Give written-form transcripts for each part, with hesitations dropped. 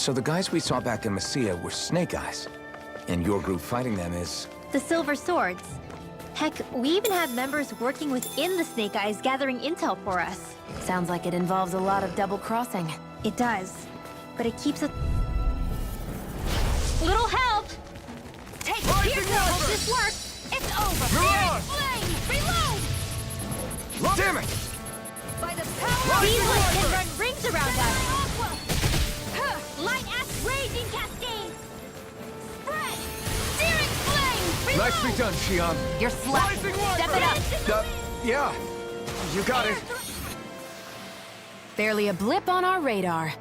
So the guys we saw back in Messia were Snake Eyes, and your group fighting them is... The Silver Swords. Heck, we even have members working within the Snake Eyes gathering intel for us. Sounds like it involves a lot of double-crossing. It does. But it keeps us... Little help! Take Rising here Wyvern! goes! This works! It's over! Mirage! Flame! Reload! Damn it! By the power of... These lights can run rings around us! Light ash raging cascade! Spread! Searing flame! Reload! Nicely done, Xion. You're slacking. Rising Wyvern! Step it up. Yeah, you got it. Barely a blip on our radar.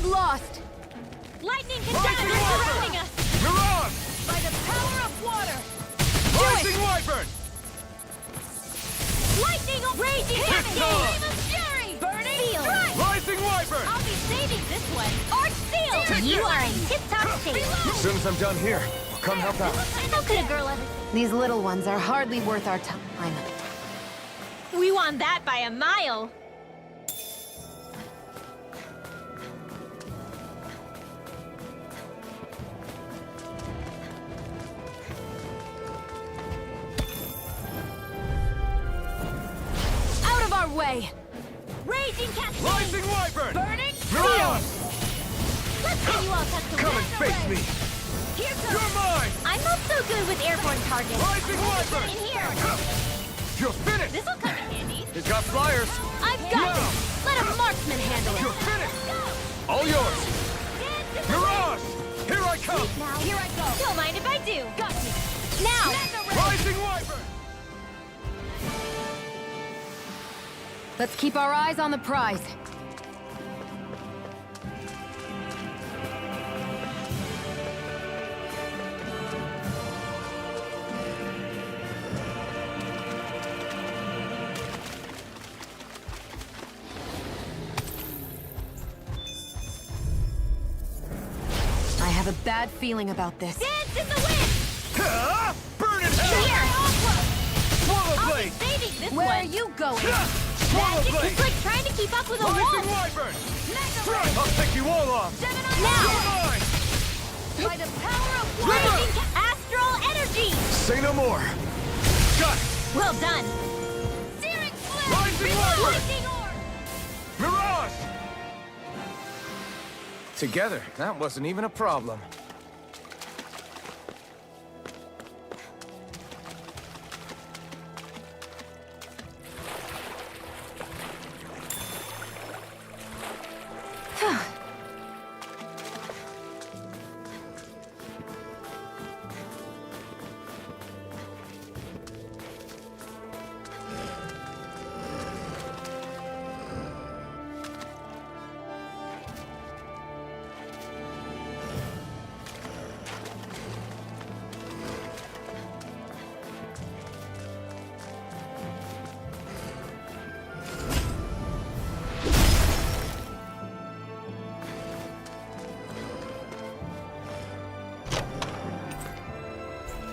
Lost! Lightning can Rising damage Wyvern! surrounding us! Mirage! By the power of water! Rising Wyvern! Lightning raging cascade! Flame of fury! Burning strike! Rising Wyvern! I'll be saving this one! Arch seal! You are in tip-top shape! As soon as I'm done here, I'll come help out. How could a girl ever... These little ones are hardly worth our time. We won that by a mile! Out of our way! Raging cascade! Rising Wyvern! Burning Mirage! Let's see you all touch the Come and face me. Here goes! You're mine! I'm not so good with airborne targets. Rising Wyvern! In here! You're finished! This'll come in handy. He's got flyers! I've got this! Let a marksman handle You're it! finished! All yours! Mirage! Here I come! Now, here I go. Don't mind if I do. Got you. Now! Rising Wyvern! Let's keep our eyes on the prize. I have a bad feeling about this. Dance in the wind! Ah! Burn in Here! hell! Swallow I'll be blade! saving this Where one. are you going? Swallow Magic blade! is like trying to keep up with a Rising wolf. Wyvern! Mega Strike! I'll take you all off! Now! You're mine! By the power of River! rising astral energy! Say no more. Got it! Well done. Searing flame! Rising Reload! Wyvern! Lightning orb! Mirage! Together, that wasn't even a problem.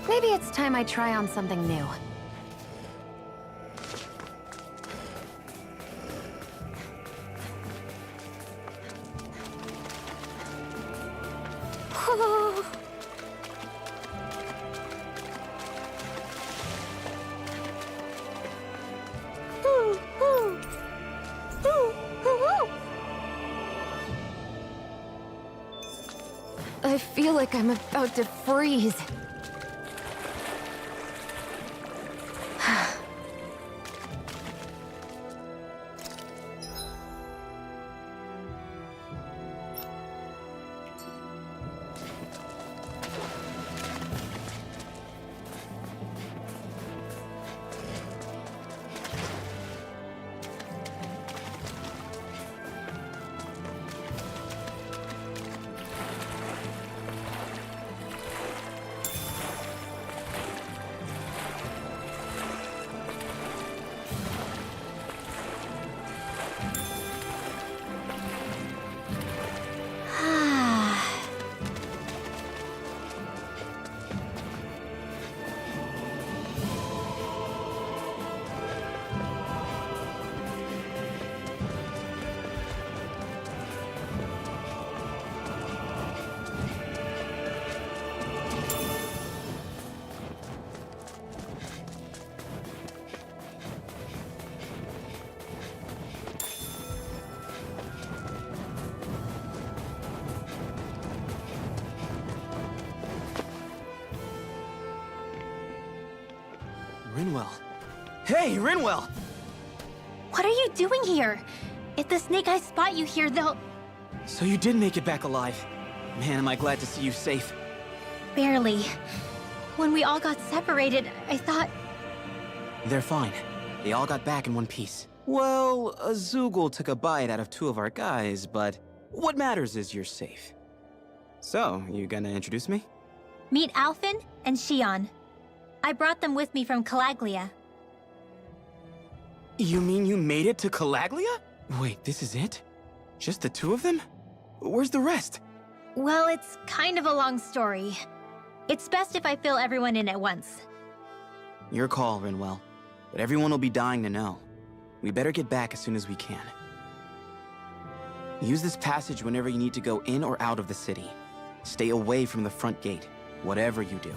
Maybe it's time I try on something new. I feel like I'm about to freeze. Rinwell. Hey, Rinwell! What are you doing here? If the Snake Eyes spot you here, they'll... So you did make it back alive. Man, am I glad to see you safe. Barely. When we all got separated, I thought... They're fine. They all got back in one piece. Well, Azugul took a bite out of 2 of our guys, but what matters is you're safe. So, you gonna introduce me? Meet Alphen and Shion. I brought them with me from Calaglia. You mean you made it to Calaglia? Wait, this is it? Just the 2 of them? Where's the rest? Well, it's kind of a long story. It's best if I fill everyone in at once. Your call, Rinwell. But everyone will be dying to know. We better get back as soon as we can. Use this passage whenever you need to go in or out of the city. Stay away from the front gate, whatever you do.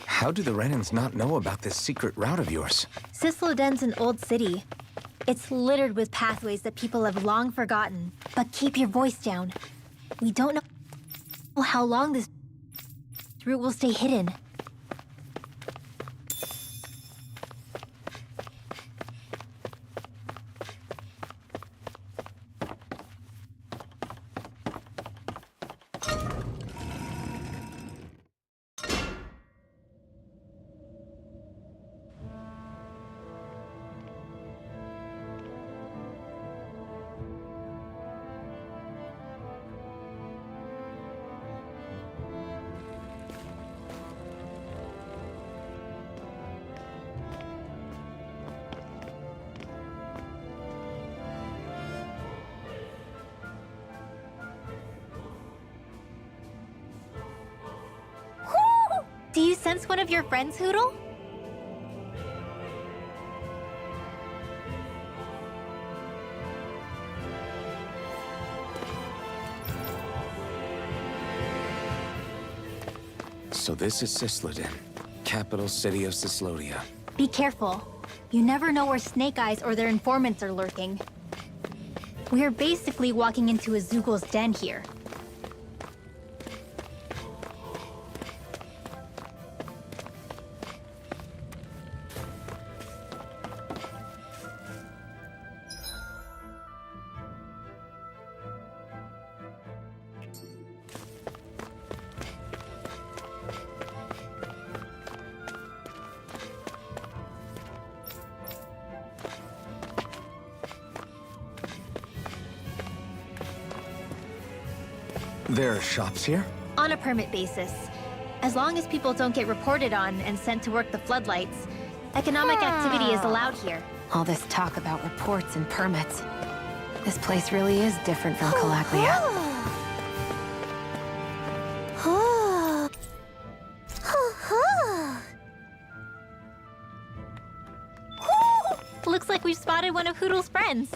How do the Renans not know about this secret route of yours? Cisloden's an old city. It's littered with pathways that people have long forgotten. But keep your voice down. We don't know how long this route will stay hidden. Do you sense one of your friends, Hootle? So this is Cisloden, capital city of Cislodia. Be careful. You never know where Snake Eyes or their informants are lurking. We're basically walking into Azugul's den here. There are shops here? On a permit basis. As long as people don't get reported on and sent to work the floodlights, economic activity is allowed here. All this talk about reports and permits. This place really is different from Calaglia. Looks like we've spotted one of Hootle's friends.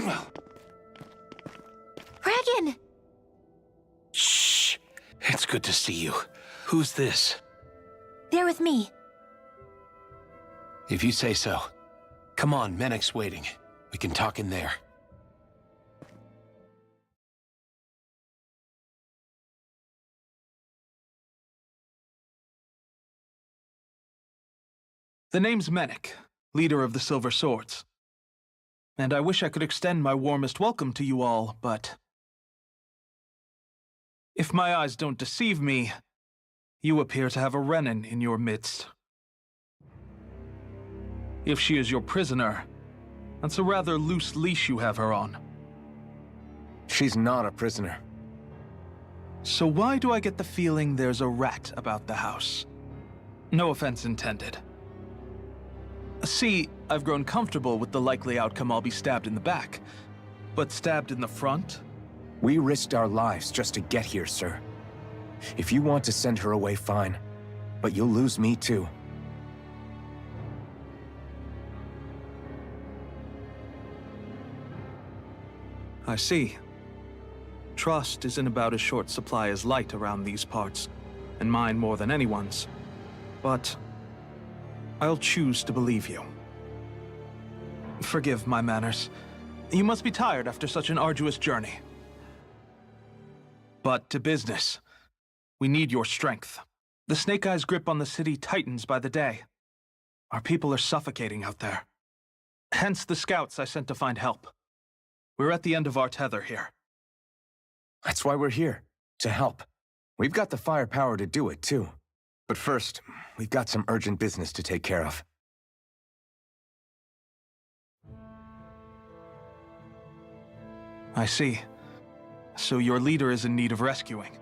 Rinwell! Regan! Shh! It's good to see you. Who's this? They're with me. If you say so. Come on, Menek's waiting. We can talk in there. The name's Menek, leader of the Silver Swords. And I wish I could extend my warmest welcome to you all, but... if my eyes don't deceive me, you appear to have a Renan in your midst. If she is your prisoner, that's a rather loose leash you have her on. She's not a prisoner. So why do I get the feeling there's a rat about the house? No offense intended. See, I've grown comfortable with the likely outcome I'll be stabbed in the back. But stabbed in the front? We risked our lives just to get here, sir. If you want to send her away, fine. But you'll lose me too. I see. Trust isn't about as short supply as light around these parts, and mine more than anyone's. But I'll choose to believe you. Forgive my manners. You must be tired after such an arduous journey. But to business. We need your strength. The Snake Eyes' grip on the city tightens by the day. Our people are suffocating out there. Hence the scouts I sent to find help. We're at the end of our tether here. That's why we're here, to help. We've got the firepower to do it, too. But first, we've got some urgent business to take care of. I see. So your leader is in need of rescuing.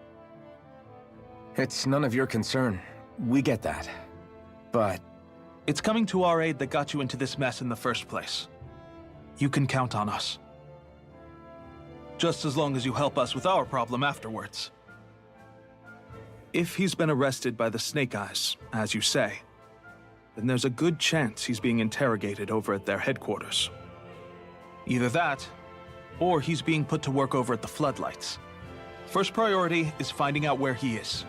It's none of your concern. We get that. But It's coming to our aid that got you into this mess in the first place. You can count on us. Just as long as you help us with our problem afterwards. If he's been arrested by the Snake Eyes, as you say, then there's a good chance he's being interrogated over at their headquarters. Either that, or he's being put to work over at the Floodlights. First priority is finding out where he is.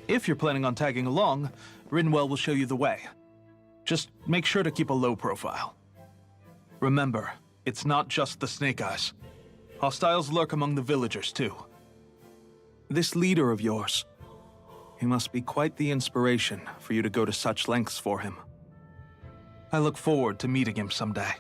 If you're planning on tagging along, Rinwell will show you the way. Just make sure to keep a low profile. Remember, it's not just the Snake Eyes. Hostiles lurk among the villagers, too. This leader of yours, he must be quite the inspiration for you to go to such lengths for him. I look forward to meeting him someday.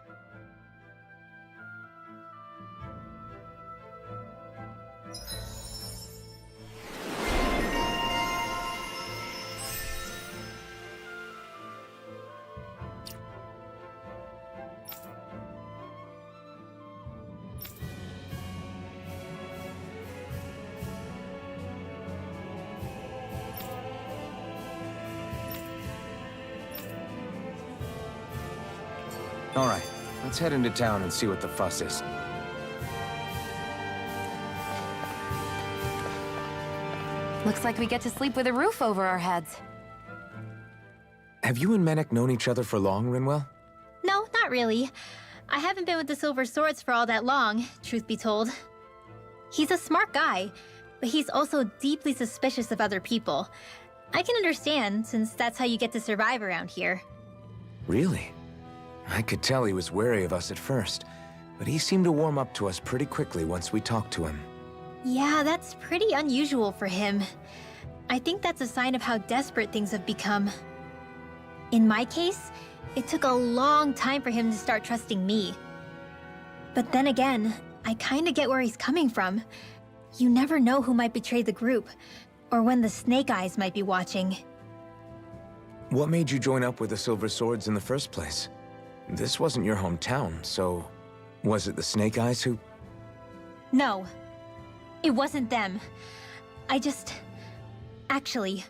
all right, let's head into town and see what the fuss is. Looks like we get to sleep with a roof over our heads. Have you and Menek known each other for long, Rinwell? No, not really. I haven't been with the Silver Swords for all that long, truth be told. He's a smart guy, but he's also deeply suspicious of other people. I can understand, since that's how you get to survive around here. Really? I could tell he was wary of us at first, but he seemed to warm up to us pretty quickly once we talked to him. Yeah, that's pretty unusual for him. I think that's a sign of how desperate things have become. In my case, it took a long time for him to start trusting me. But then again, I kinda get where he's coming from. You never know who might betray the group, or when the Snake Eyes might be watching. What made you join up with the Silver Swords in the first place? This wasn't your hometown, so was it the Snake Eyes who... No, it wasn't them. Actually,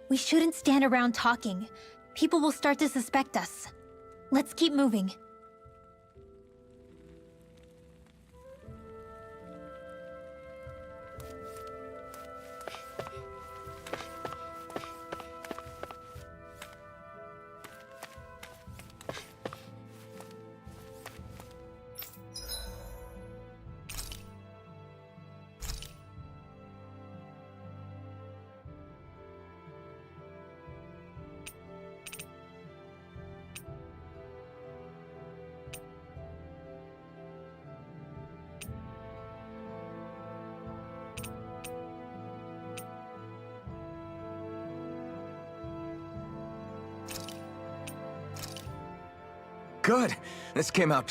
we shouldn't stand around talking. People will start to suspect us. Let's keep moving. Good. This came out.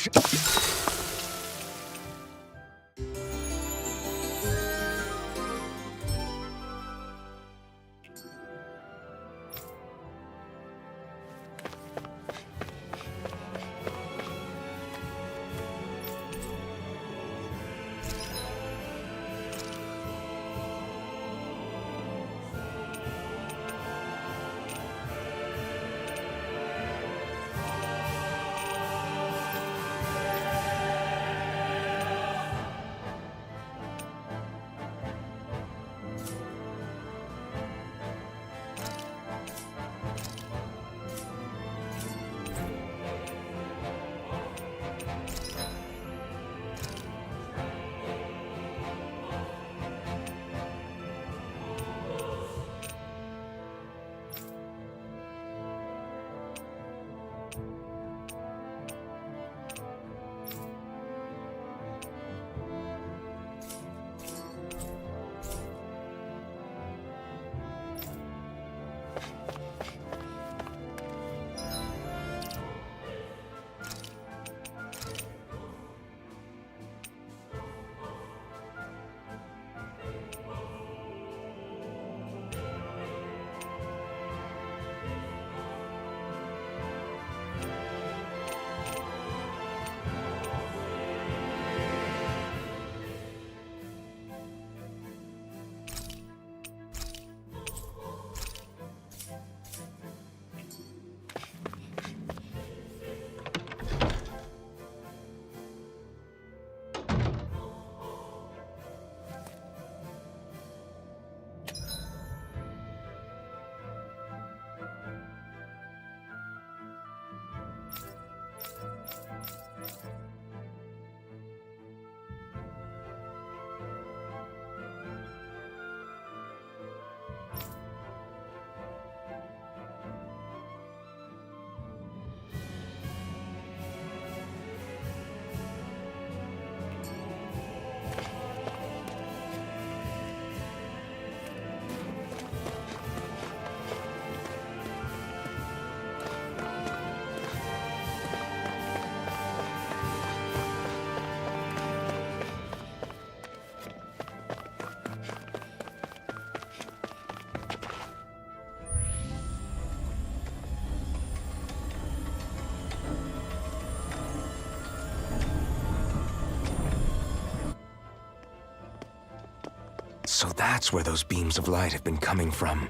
So that's where those beams of light have been coming from.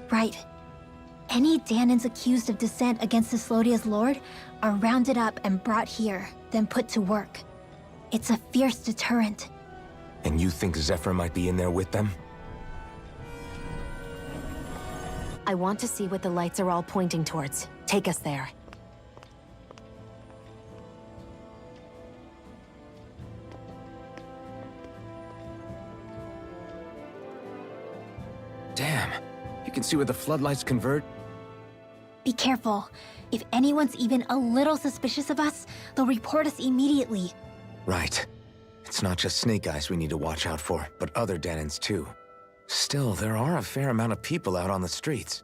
Right. Any Danans accused of dissent against Cyslodia's lord are rounded up and brought here, then put to work. It's a fierce deterrent. And you think Zephyr might be in there with them? I want to see what the lights are all pointing towards. Take us there. Damn. You can see where the floodlights convert? Be careful. If anyone's even a little suspicious of us, they'll report us immediately. Right. It's not just Snake Eyes we need to watch out for, but other Danans too. Still, there are a fair amount of people out on the streets.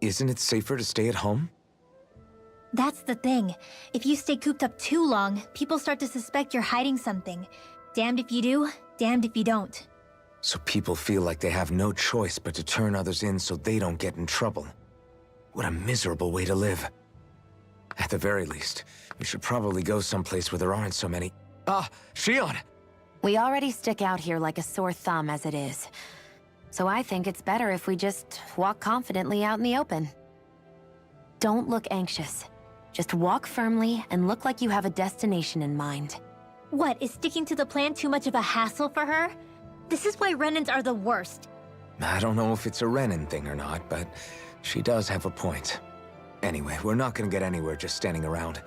Isn't it safer to stay at home? That's the thing. If you stay cooped up too long, people start to suspect you're hiding something. Damned if you do, damned if you don't. So people feel like they have no choice but to turn others in so they don't get in trouble. What a miserable way to live. At the very least, we should probably go someplace where there aren't so many... Ah, Shion! We already stick out here like a sore thumb as it is. So I think it's better if we just walk confidently out in the open. Don't look anxious. Just walk firmly and look like you have a destination in mind. What, is sticking to the plan too much of a hassle for her? This is why Renans are the worst. I don't know if it's a Renan thing or not, but she does have a point. Anyway, we're not gonna get anywhere just standing around.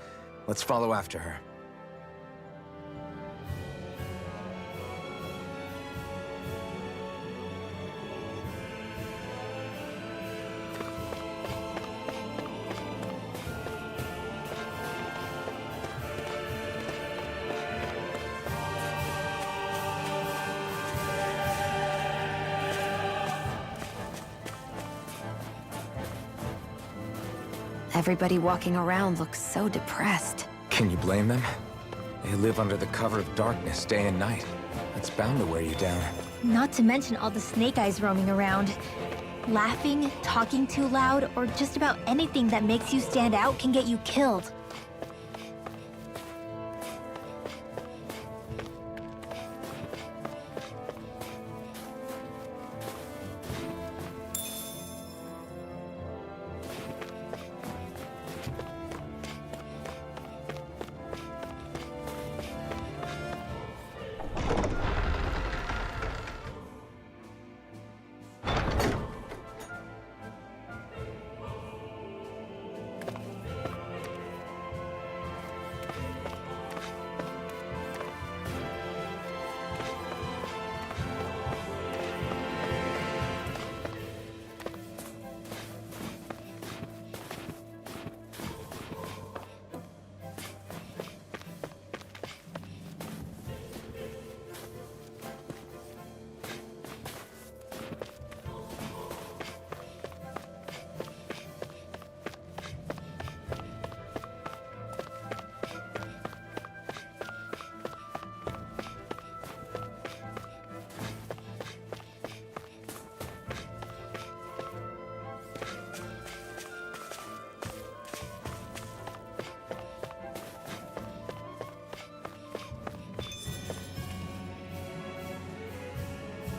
Let's follow after her. Everybody walking around looks so depressed. Can you blame them? They live under the cover of darkness day and night. It's bound to wear you down. Not to mention all the snake eyes roaming around. Laughing, talking too loud, or just about anything that makes you stand out can get you killed.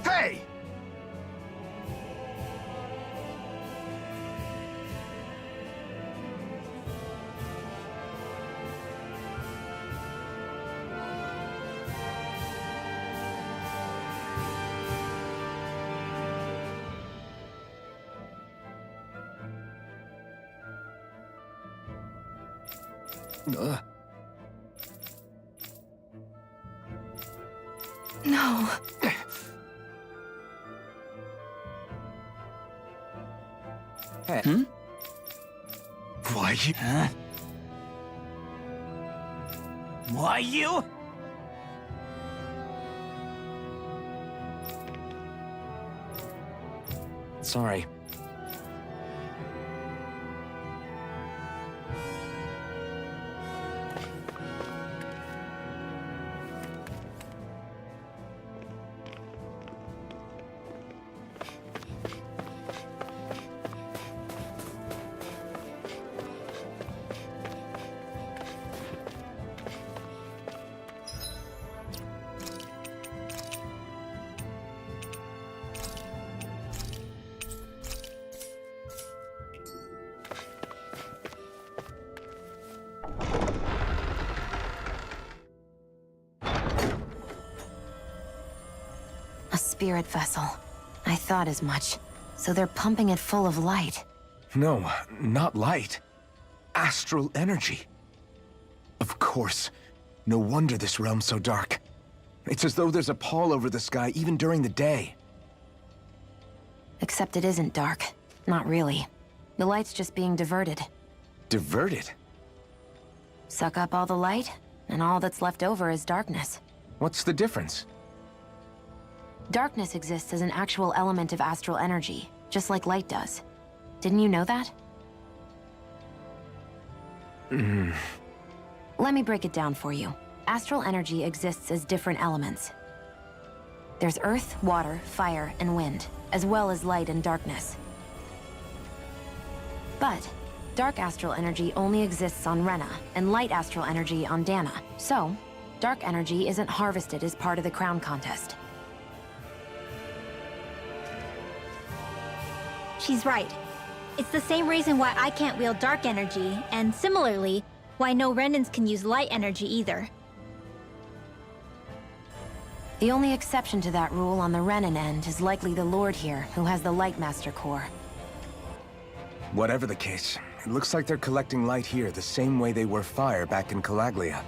Hey! No. Hey. Why you... Huh? Why you? Sorry. A spirit vessel. I thought as much. So they're pumping it full of light. No, not light. Astral energy. Of course. No wonder this realm's so dark. It's as though there's a pall over the sky even during the day. Except it isn't dark. Not really. The light's just being diverted. Diverted? Suck up all the light, and all that's left over is darkness. What's the difference? Darkness exists as an actual element of astral energy, just like light does. Didn't you know that? Let me break it down for you. Astral energy exists as different elements. There's earth, water, fire, and wind, as well as light and darkness. But dark astral energy only exists on Rena, and light astral energy on Dana. So, dark energy isn't harvested as part of the crown contest. She's right. It's the same reason why I can't wield dark energy, and similarly, why no Renans can use light energy either. The only exception to that rule on the Renan end is likely the Lord here, who has the Light Master core. Whatever the case, it looks like they're collecting light here the same way they were fire back in Calaglia.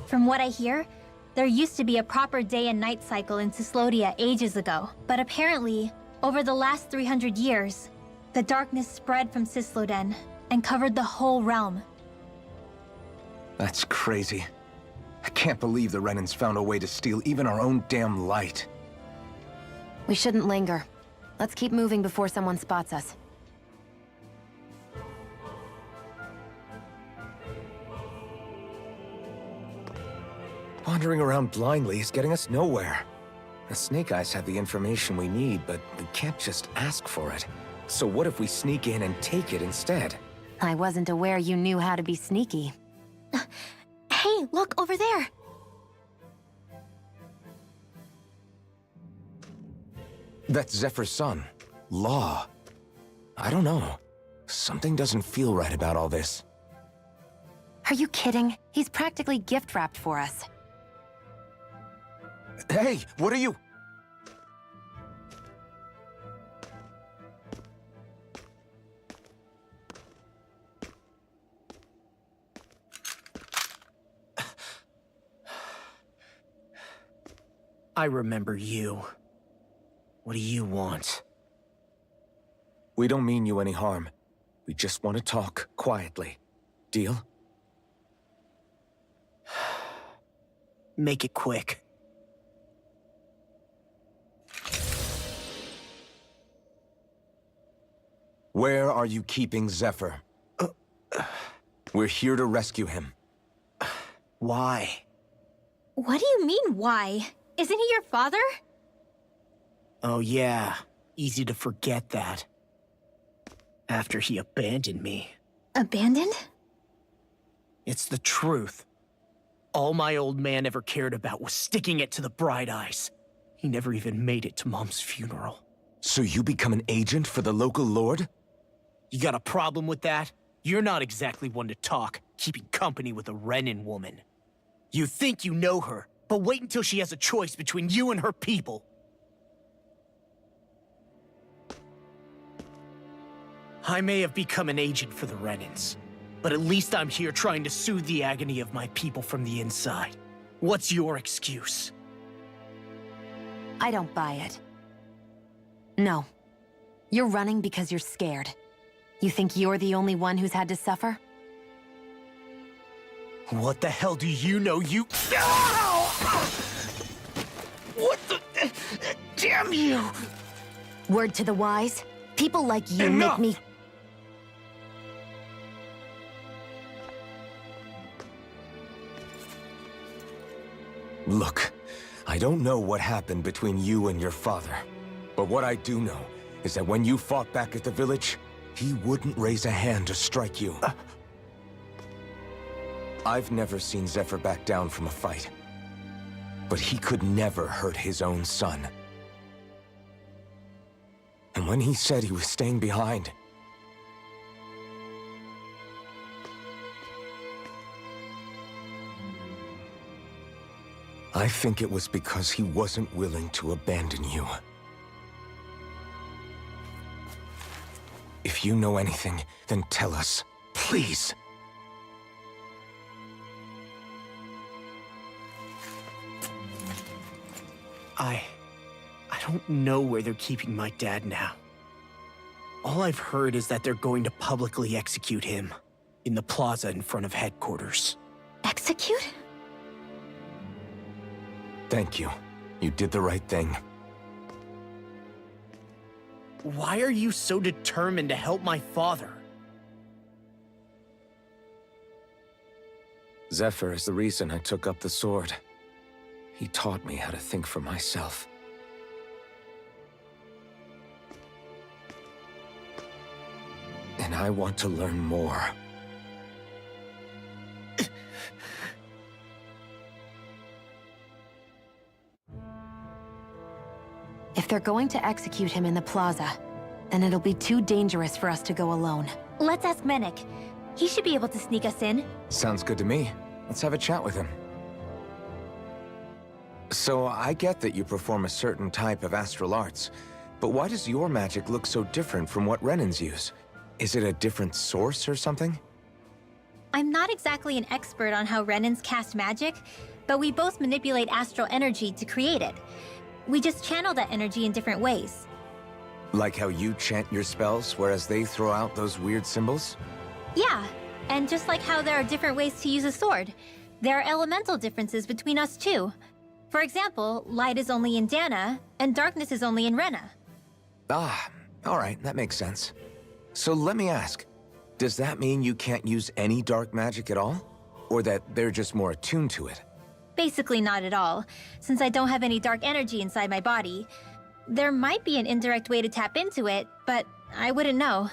From what I hear, there used to be a proper day and night cycle in Cyslodia ages ago, but apparently, over the last 300 years, the darkness spread from Cysloden and covered the whole realm. That's crazy. I can't believe the Renans found a way to steal even our own damn light. We shouldn't linger. Let's keep moving before someone spots us. Wandering around blindly is getting us nowhere. The Snake Eyes have the information we need, but we can't just ask for it. So what if we sneak in and take it instead? I wasn't aware you knew how to be sneaky. Hey, look over there! That's Zephyr's son, Law. I don't know. Something doesn't feel right about all this. Are you kidding? He's practically gift-wrapped for us. Hey, what are you? I remember you. What do you want? We don't mean you any harm. We just want to talk quietly. Deal? Make it quick. Where are you keeping Zephyr? We're here to rescue him. Why? What do you mean, why? Isn't he your father? Oh yeah, easy to forget that. After he abandoned me. Abandoned? It's the truth. All my old man ever cared about was sticking it to the Bright Eyes. He never even made it to Mom's funeral. So you become an agent for the local lord? You got a problem with that? You're not exactly one to talk, keeping company with a Renan woman. You think you know her, but wait until she has a choice between you and her people. I may have become an agent for the Renans, but at least I'm here trying to soothe the agony of my people from the inside. What's your excuse? I don't buy it. No. You're running because you're scared. You think you're the only one who's had to suffer? What the hell do you know, you— Ow! What the— Damn you! Word to the wise, people like you Enough! make me— Look, I don't know what happened between you and your father. But what I do know is that when you fought back at the village, he wouldn't raise a hand to strike you. I've never seen Zephyr back down from a fight. But he could never hurt his own son. And when he said he was staying behind, I think it was because he wasn't willing to abandon you. If you know anything, then tell us, please. I don't know where they're keeping my dad now. All I've heard is that they're going to publicly execute him in the plaza in front of headquarters. Execute? Thank you. You did the right thing. Why are you so determined to help my father? Zephyr is the reason I took up the sword. He taught me how to think for myself. And I want to learn more. If they're going to execute him in the plaza, then it'll be too dangerous for us to go alone. Let's ask Menik. He should be able to sneak us in. Sounds good to me. Let's have a chat with him. So, I get that you perform a certain type of astral arts, but why does your magic look so different from what Renans use? Is it a different source or something? I'm not exactly an expert on how Renans cast magic, but we both manipulate astral energy to create it. We just channel that energy in different ways. Like how you chant your spells, whereas they throw out those weird symbols? Yeah, and just like how there are different ways to use a sword, there are elemental differences between us too. For example, light is only in Dana, and darkness is only in Rena. Ah, alright, that makes sense. So let me ask, does that mean you can't use any dark magic at all? Or that they're just more attuned to it? Basically not at all, since I don't have any dark energy inside my body. There might be an indirect way to tap into it, but I wouldn't know.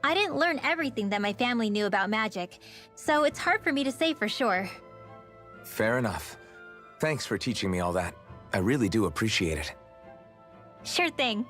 I didn't learn everything that my family knew about magic, so it's hard for me to say for sure. Fair enough. Thanks for teaching me all that. I really do appreciate it. Sure thing.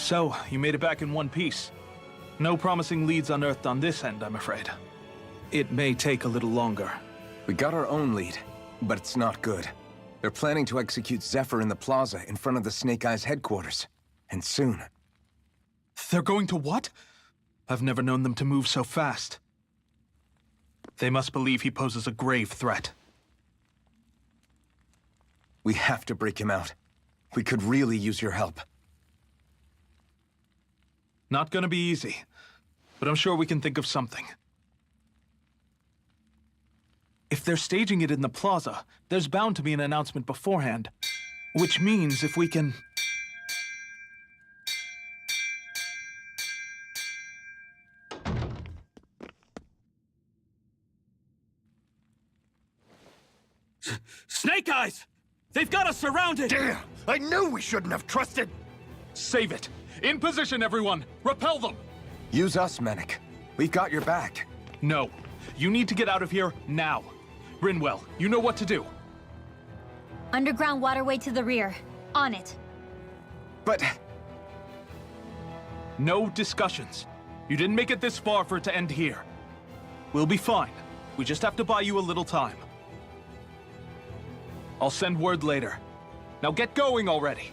So, you made it back in one piece. No promising leads unearthed on this end, I'm afraid. It may take a little longer. We got our own lead, but it's not good. They're planning to execute Zephyr in the plaza in front of the Snake Eyes headquarters. And soon. They're going to what? I've never known them to move so fast. They must believe he poses a grave threat. We have to break him out. We could really use your help. Not gonna be easy, but I'm sure we can think of something. If they're staging it in the plaza, there's bound to be an announcement beforehand. Which means if we can... Snake Eyes! They've got us surrounded! Damn! I knew we shouldn't have trusted! Save it! In position, everyone! Repel them! Use us, Mennick. We've got your back. No. You need to get out of here now. Rinwell, you know what to do. Underground waterway to the rear. On it. But... No discussions. You didn't make it this far for it to end here. We'll be fine. We just have to buy you a little time. I'll send word later. Now get going already.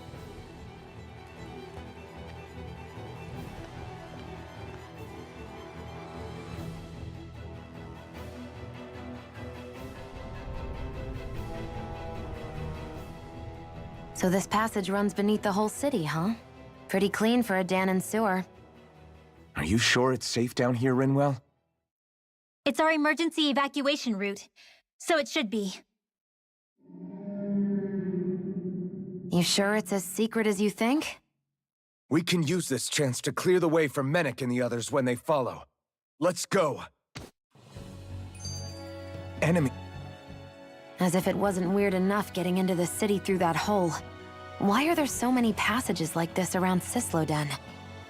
So this passage runs beneath the whole city, huh? Pretty clean for a Danon sewer. Are you sure it's safe down here, Rinwell? It's our emergency evacuation route, so it should be. You sure it's as secret as you think? We can use this chance to clear the way for Mennick and the others when they follow. Let's go. Enemy. As if it wasn't weird enough getting into the city through that hole. Why are there so many passages like this around Cisloden?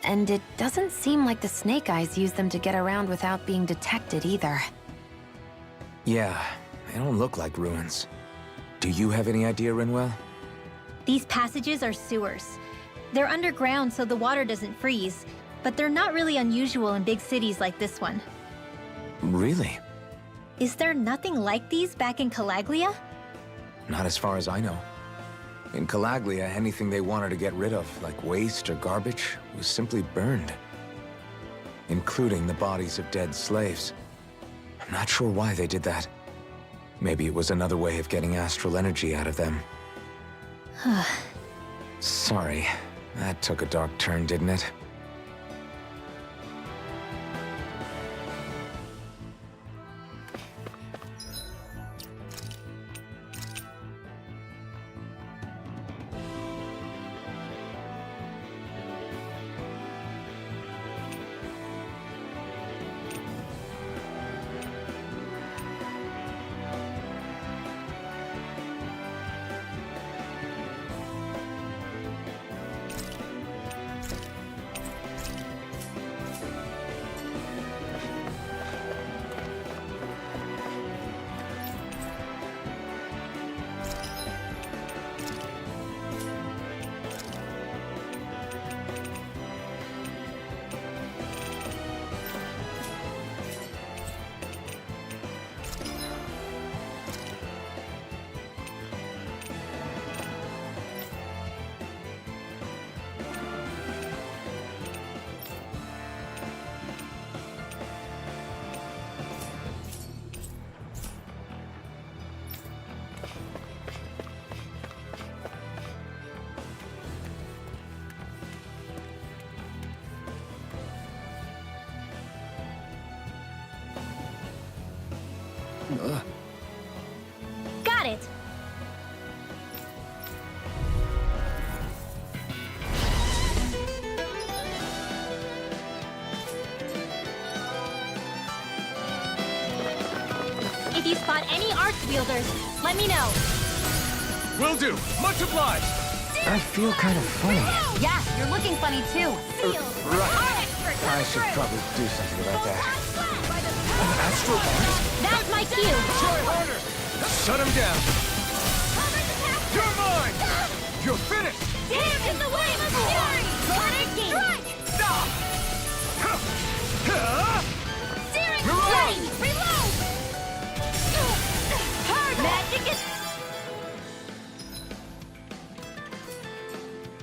And it doesn't seem like the Snake Eyes use them to get around without being detected either. Yeah, they don't look like ruins. Do you have any idea, Rinwell? These passages are sewers. They're underground so the water doesn't freeze, but they're not really unusual in big cities like this one. Really? Is there nothing like these back in Calaglia? Not as far as I know. In Calaglia, anything they wanted to get rid of, like waste or garbage, was simply burned. Including the bodies of dead slaves. I'm not sure why they did that. Maybe it was another way of getting astral energy out of them. Sorry, that took a dark turn, didn't it? Got it! If you spot any arch wielders, let me know. Will do. Much obliged. I feel kind of funny. Yeah, you're looking funny too. I should probably do something about that. Astral Arts? That's my cue. Try harder. Shut him down. You're mine. You're finished. Dance in the wave of fury! Strike! Stop. Searing Reload! ready! Reload! Hard magic is...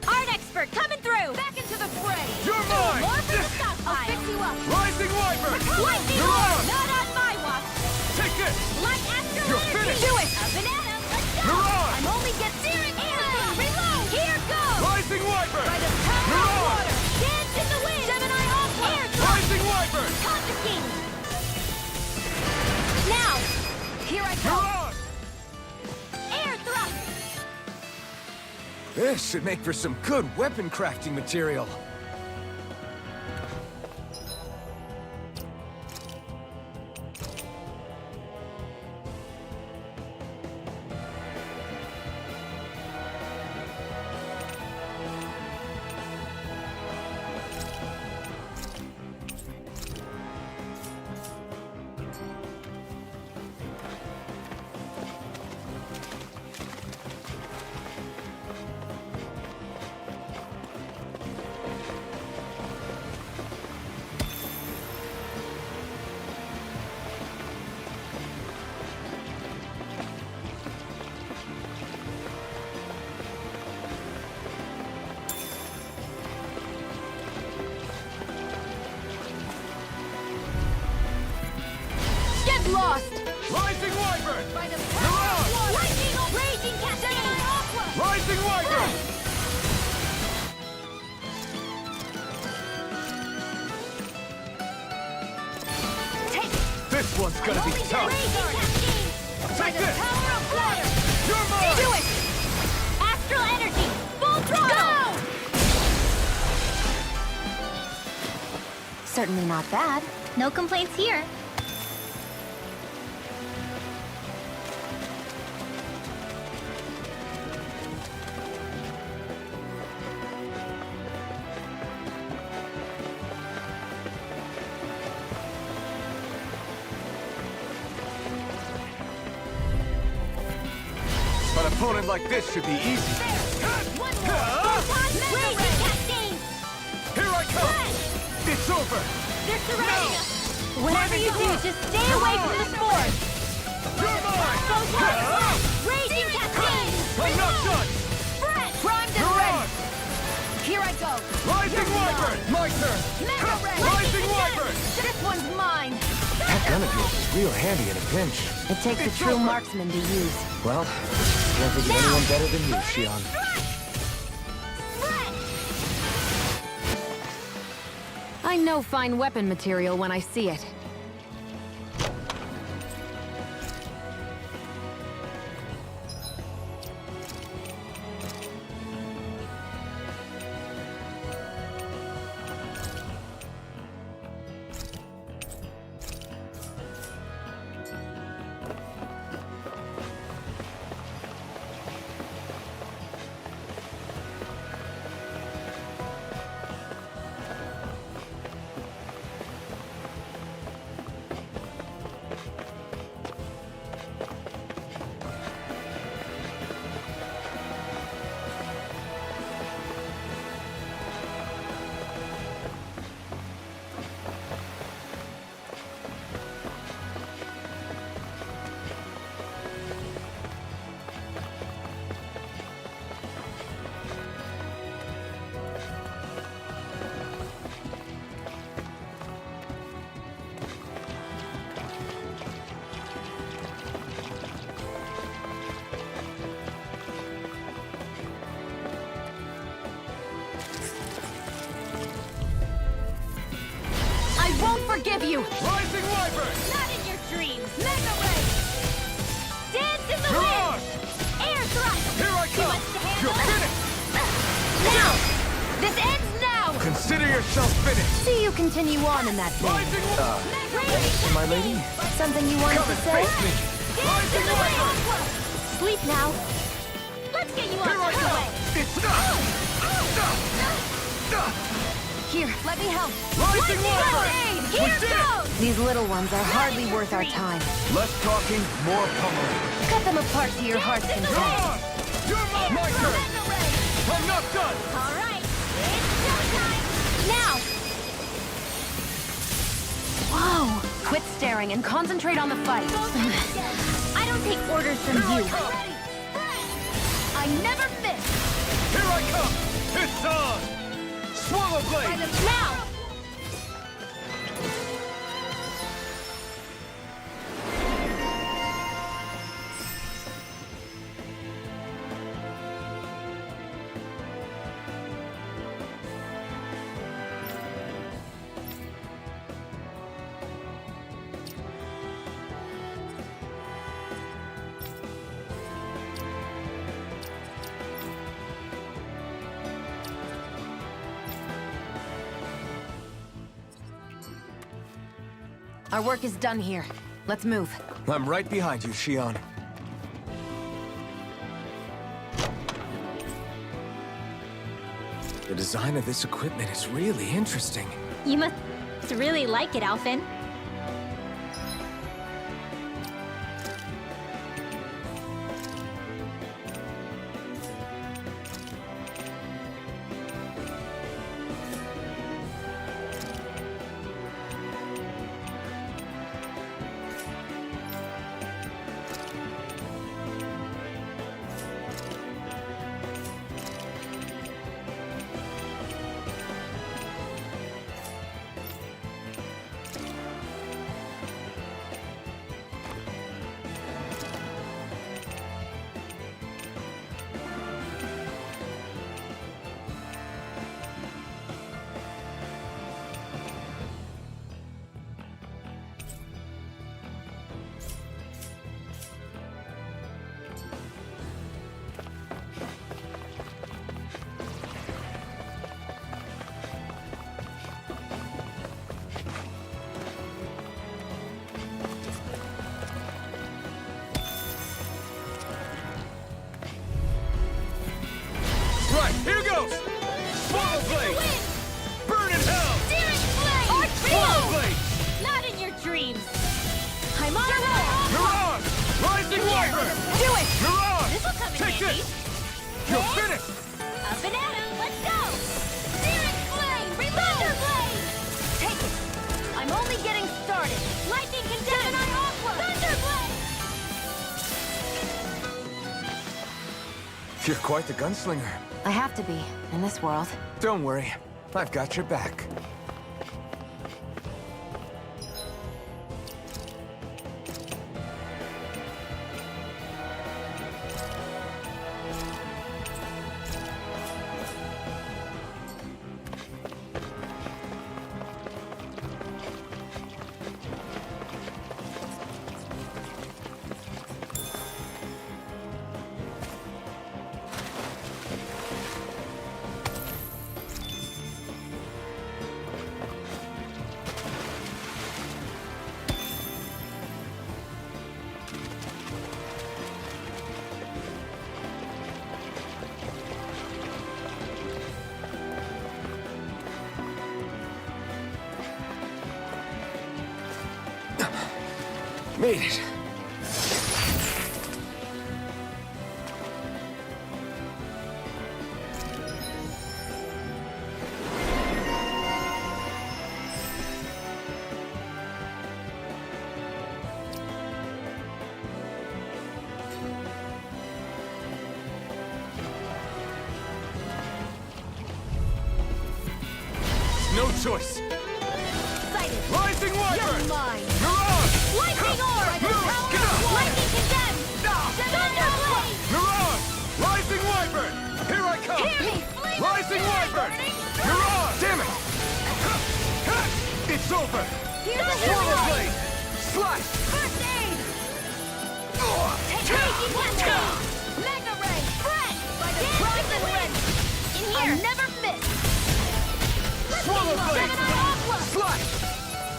Art expert coming through! Back into the fray! You're mine. More for the stockpile! I'll fix you up! Rising Wyvern. Lightning You're on. Not on my watch! Take this. Light astral You're energy! finished. Do it! A banana! Let's go! You're on. I'm only get searing energy! Reload! Here goes! Rising Wyvern. By the power You're of on. water! Dance in the wind! Gemini Aqua! Air drop! Rising Wyvern. Confiscating! Now! Here I You're go! on. Air thrust! This should make for some good weapon crafting material. Get lost! Rising Wyvern. By the You're power on. of water! Lightning raging cascade! Aqua! Rising Wyvern. Take This one's gonna be tough. Raging cascade! By Take the this. power of water! You're mine. Do it! Astral energy! Full throttle! Certainly not bad. No complaints here. opponent like this should be easy. Raging Cascade! Here I come! It's over! They're surrounding us! Whatever you do, just stay away from the spores! You're mine! Raging Cascade! I'm not done! Primed and ready! Here I go! Rising Wyvern! My turn! Mega Ray! Rising Wyvern! This one's mine! That gun of yours is real handy in a pinch. It takes a true marksman to use. Well, can't think of anyone better than you, Shion. I know fine weapon material when I see it. I won't forgive you! Rising Wyvern! Not in your dreams! Mega Ray! Dance in the wind! Air thrust! Here I come! You're finished! Now! This ends now! Consider yourself finished! See you continue on in that vein. Rising Raging my lady? Something you wanted Come to and say? face me! Rising Wyvern! Sleep now! Let's get you Here I out of the way! come! It's Here, let me help. Rising Wyvern! Here We did it! goes! These little ones are hardly worth our time. Less talking, more pummeling. Cut them apart to your heart's Come content. on! You're my turn! Mega Ray! I'm not done! All right, it's showtime! Now! Whoa! Quit staring and concentrate on the fight. I don't take orders from Here I you. come! I never miss! Here I come! It's on! Swallow Blade! Now! Our work is done here. Let's move. I'm right behind you, Shion. The design of this equipment is really interesting. You must really like it, Alphen. You're quite the gunslinger. I have to be, in this world. Don't worry, I've got your back. Made it. No choice. Excited. Rising Wyvern! You're mine. Mirage! Lightning orb! Get up! Lightning condemned! Thunder blade! Mirage! Rising Wyvern! Here I come! Hear me! Flame Rising Wyvern! Mirage! Damn it! It's over! Here's a Swirl hero! blade! Slash! First aid! Taking cascade! Mega ray! Fred! By the Crimson Wind! In here! I'll never miss! Swirl blade! Aqua! Slash!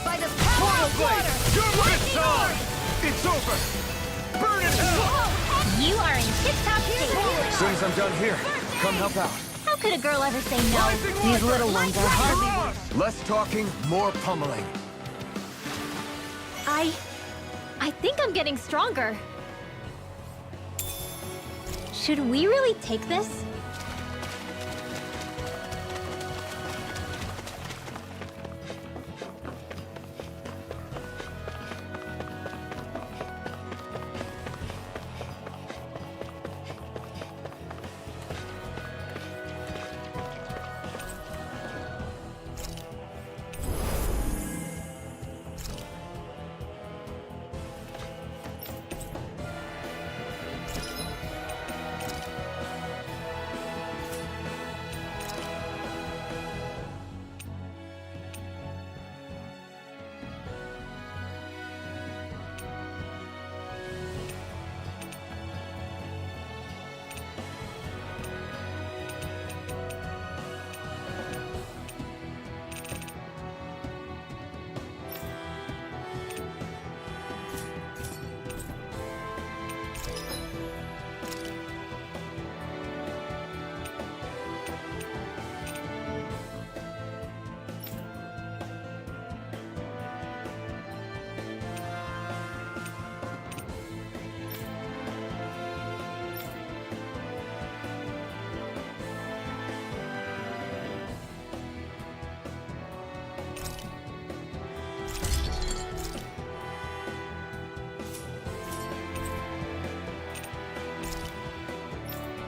By the power Swirl of blade! water! You're with time! It's over! Burn in hell! You are in tip-top shape! As soon as I'm done here, come help out. How could a girl ever say no? Rising These Wyvern! little ones are hardly... Mirage! Less talking, more pummeling. I think I'm getting stronger. Should we really take this?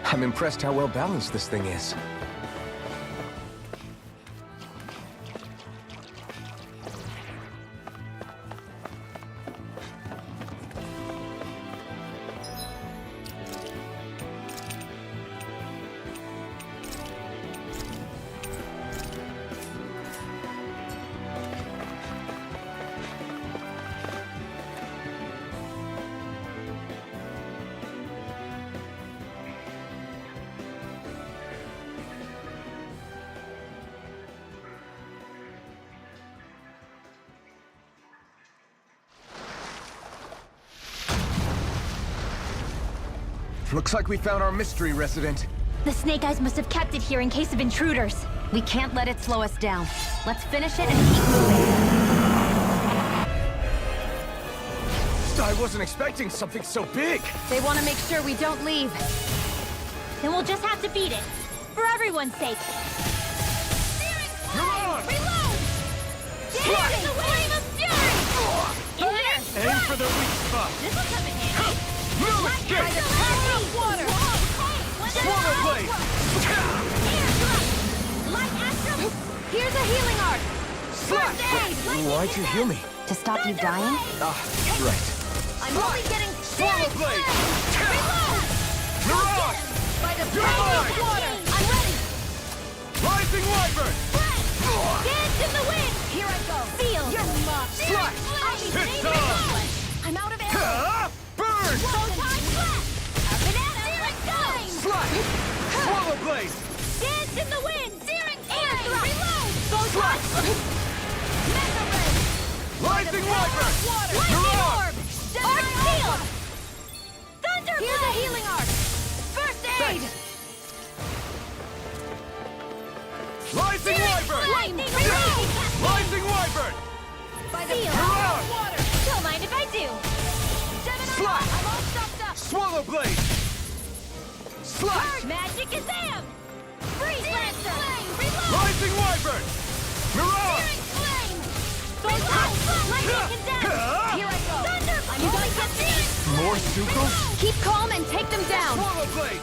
I'm impressed how well balanced this thing is. Looks like we found our mystery resident. The Snake Eyes must have kept it here in case of intruders. We can't let it slow us down. Let's finish it and keep moving. I wasn't expecting something so big. They want to make sure we don't leave. Then we'll just have to beat it. For everyone's sake. Mirage! Reload! Get in the flame of fury! In here! Aim for the weak spot. This'll come in handy. No escape! By the power of water! Blade! Light Astral! Here's a healing arc! Slash! Why'd you heal me? To stop you dying? Ah, right. I'm only getting Swallow Blade! Reload! Mirage! By the You're power mine! of water! I'm ready! Rising Wyvern! Dance in the wind! Here I go! Feel! You're mine! Slash! I'll be Hit saving some! you! I'm out of arrows! Burn! Photon blast! Banana! Let's go! Slash! Swallow Blade! Dance in the wind! Searing flame! Reload! Photon! Mega ray! Rising Wyvern! Lightning Mirage! orb! Arc seal! Thunder! Here's a healing arc! First aid! Rising Wyvern! Lightning ray! Rising Wyvern! By the Mirage! power of water! Don't mind if I do! Gemini, Slash! I'm all stopped up! Swallow Blade! Slash! Magic Kazam! Freeze Lancer! Reload! Rising Wyvern! Mirage! Flame! Lightning condemned! Here I go! Thunder! I'm only catching! More Zuko? Keep calm and take them down! Swallow Blade!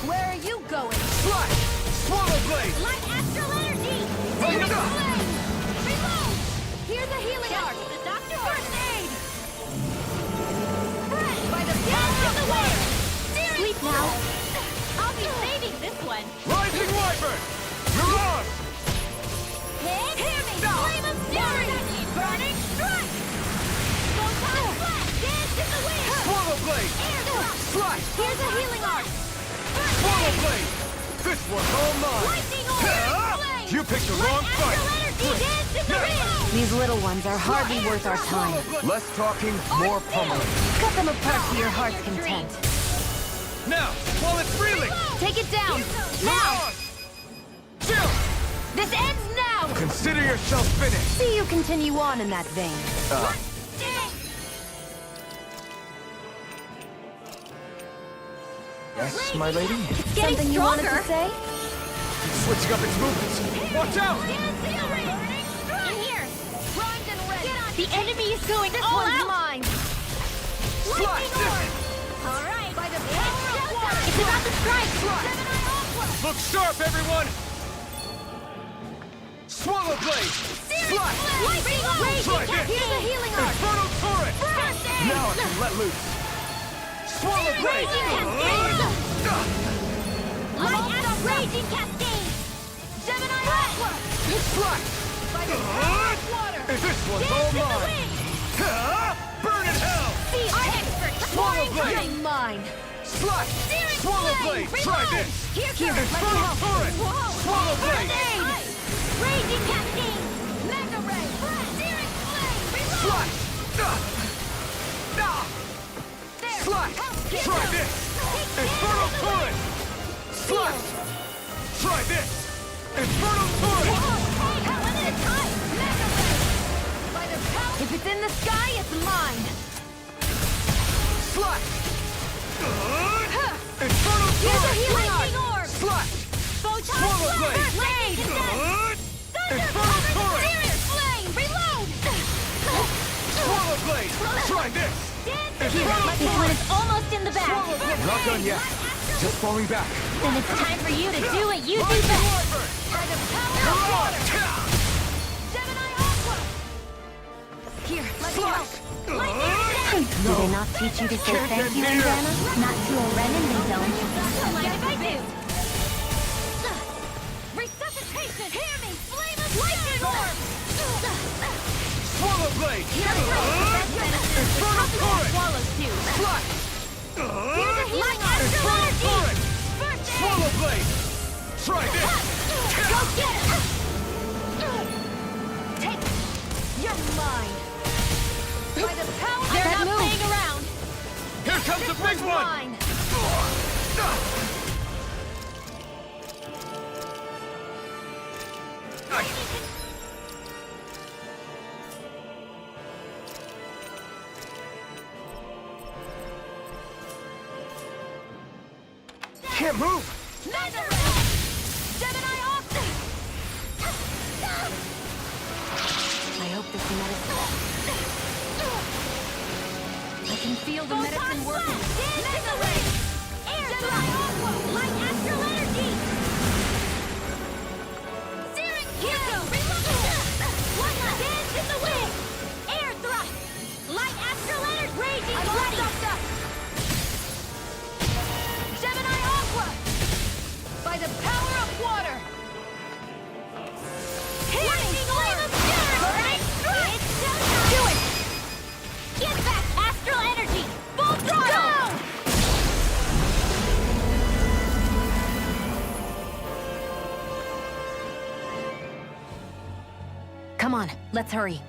Where are you going? Slash! Swallow Blade! Light Astral Energy! Searing flame! Reload! Here's a healing arc! The doctor first aid! Fresh! By the dance in the wind! Sleep now! I'll be saving this one! Rising Wyvern! Mirage! Hear me! Flame of fury! Burning strike! Photon blast! Dance in the wind! Swallow Blade! Air drop! Slash! Here's a healing arc! First Swallow aid! Blade! This one's all mine! Lightning orb! Flame! You picked the Light wrong fight! Astral Energy! Dance in the wind! These little ones are hardly worth our time. Less talking, more pummeling. Cut them apart to your heart's content. Now, while it's reeling! Take it down! Now! Mirage! Chill! This ends now! Consider yourself finished. See you continue on in that vein. Yes, my lady? Something you wanted to say? Keep switching up its movements. Watch out! In here! Primed and ready! The enemy is going all out! Mine. Lightning orb! Alright! By the power of water! It's about to strike! Gemini Aqua! Look sharp, everyone! Swallow Blade! Slash! Lightning orb! Try this! Here's a healing arc! Infernal Torrent! First aid! Now I can let loose. Swallow Blade! Light Astral Raging Cascade! Gemini Aqua! Slash! By the power of water! And this one's Dance all in the mine! wind! Burn in hell! See our expert! Swallow Blade! You're mine! Slash! Searing Swallow flame! Blade! Try Reload! this! Here, Infernal Torrent! Swallow Blade! Raging Cascade! Mega Ray! Searing flame! Reload! Slash! There! Slash! Try this! Infernal Torrent! Slash! Try this! Infernal Torrent! If it's in the sky, it's mine! Slash! Infernal Here's a Torrent! healing orb! Slash! Photon Swallow Blade! First aid! Infernal Torrent! Searing flame! Reload! Swallow Blade! Try this! Infernal This one is almost in the bag! Swallow Blade! Not done yet. Just falling back. Then it's time for you to do what you do Rising best! Wyvern! By the power of water! Mirage! Gemini Aqua! Here, let me help! Did they not teach you to say thank you, Indiana? Not to a Renin, they don't. Don't mind if I do! Resuscitation! Hear me! Flame of lightning orb! Swallow Blade! Infernal Torrent! Swallows too! Slash! Here's a healing arc! Infernal Torrent! First aid! Swallow Blade! Try this! Go get it! Take it! You're mine! By the power They're not playing around! Here comes the big one! Mine! Can't move. Mega Ray! Gemini Optic! I hope this medicine... I can feel the medicine working! Mega Ray! Air Gemini Aqua! Light Astral Energy! Come on, let's hurry.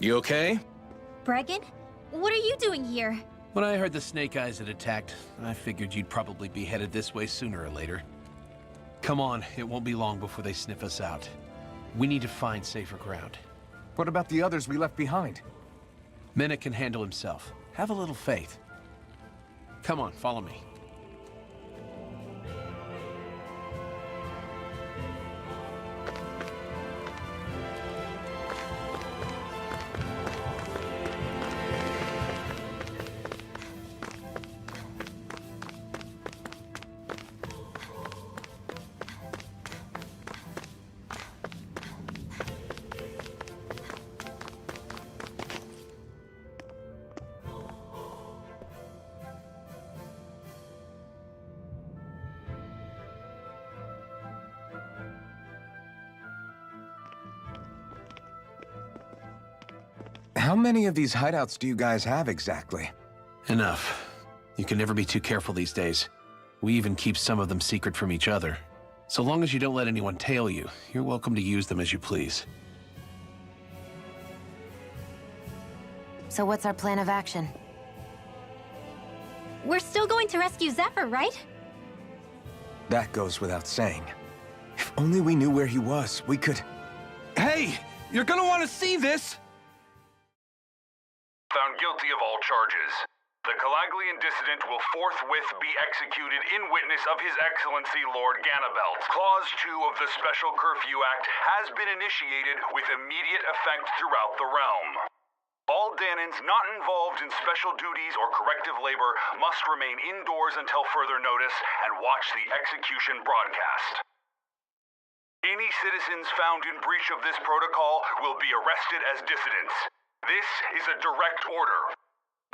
You okay? Bregan? What are you doing here? When I heard the Snake Eyes had attacked, I figured you'd probably be headed this way sooner or later. Come on, it won't be long before they sniff us out. We need to find safer ground. What about the others we left behind? Menek can handle himself. Have a little faith. Come on, follow me. How many of these hideouts do you guys have exactly? Enough. You can never be too careful these days. We even keep some of them secret from each other. So long as you don't let anyone tail you, you're welcome to use them as you please. So what's our plan of action? We're still going to rescue Zephyr, right? That goes without saying. If only we knew where he was, we could... Hey! You're gonna want to see this! Found guilty of all charges. The Calaglian dissident will forthwith be executed in witness of His Excellency Lord Ganabelt. Clause 2 of the Special Curfew Act has been initiated with immediate effect throughout the realm. All Danans not involved in special duties or corrective labor must remain indoors until further notice and watch the execution broadcast. Any citizens found in breach of this protocol will be arrested as dissidents. This is a direct order.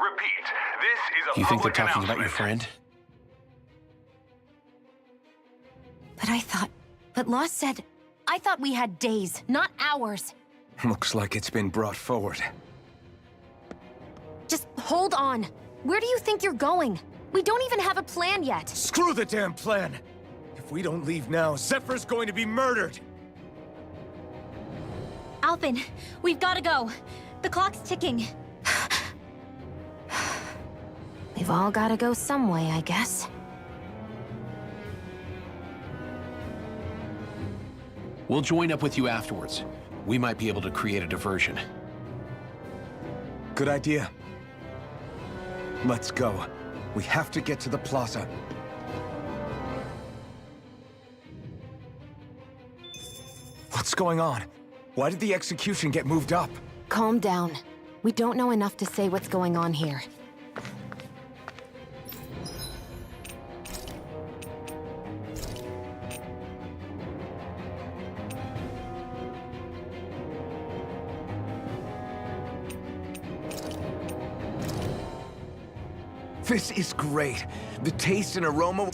Repeat, this is a You think they're public talking about your announcement. friend? But Lost said... I thought we had days, not hours. Looks like it's been brought forward. Just hold on. Where do you think you're going? We don't even have a plan yet. Screw the damn plan! If we don't leave now, Zephyr's going to be murdered! Alphen, we've got to go. The clock's ticking. We've all gotta go some way, I guess. We'll join up with you afterwards. We might be able to create a diversion. Good idea. Let's go. We have to get to the plaza. What's going on? Why did the execution get moved up? Calm down. We don't know enough to say what's going on here. This is great. The taste and aroma...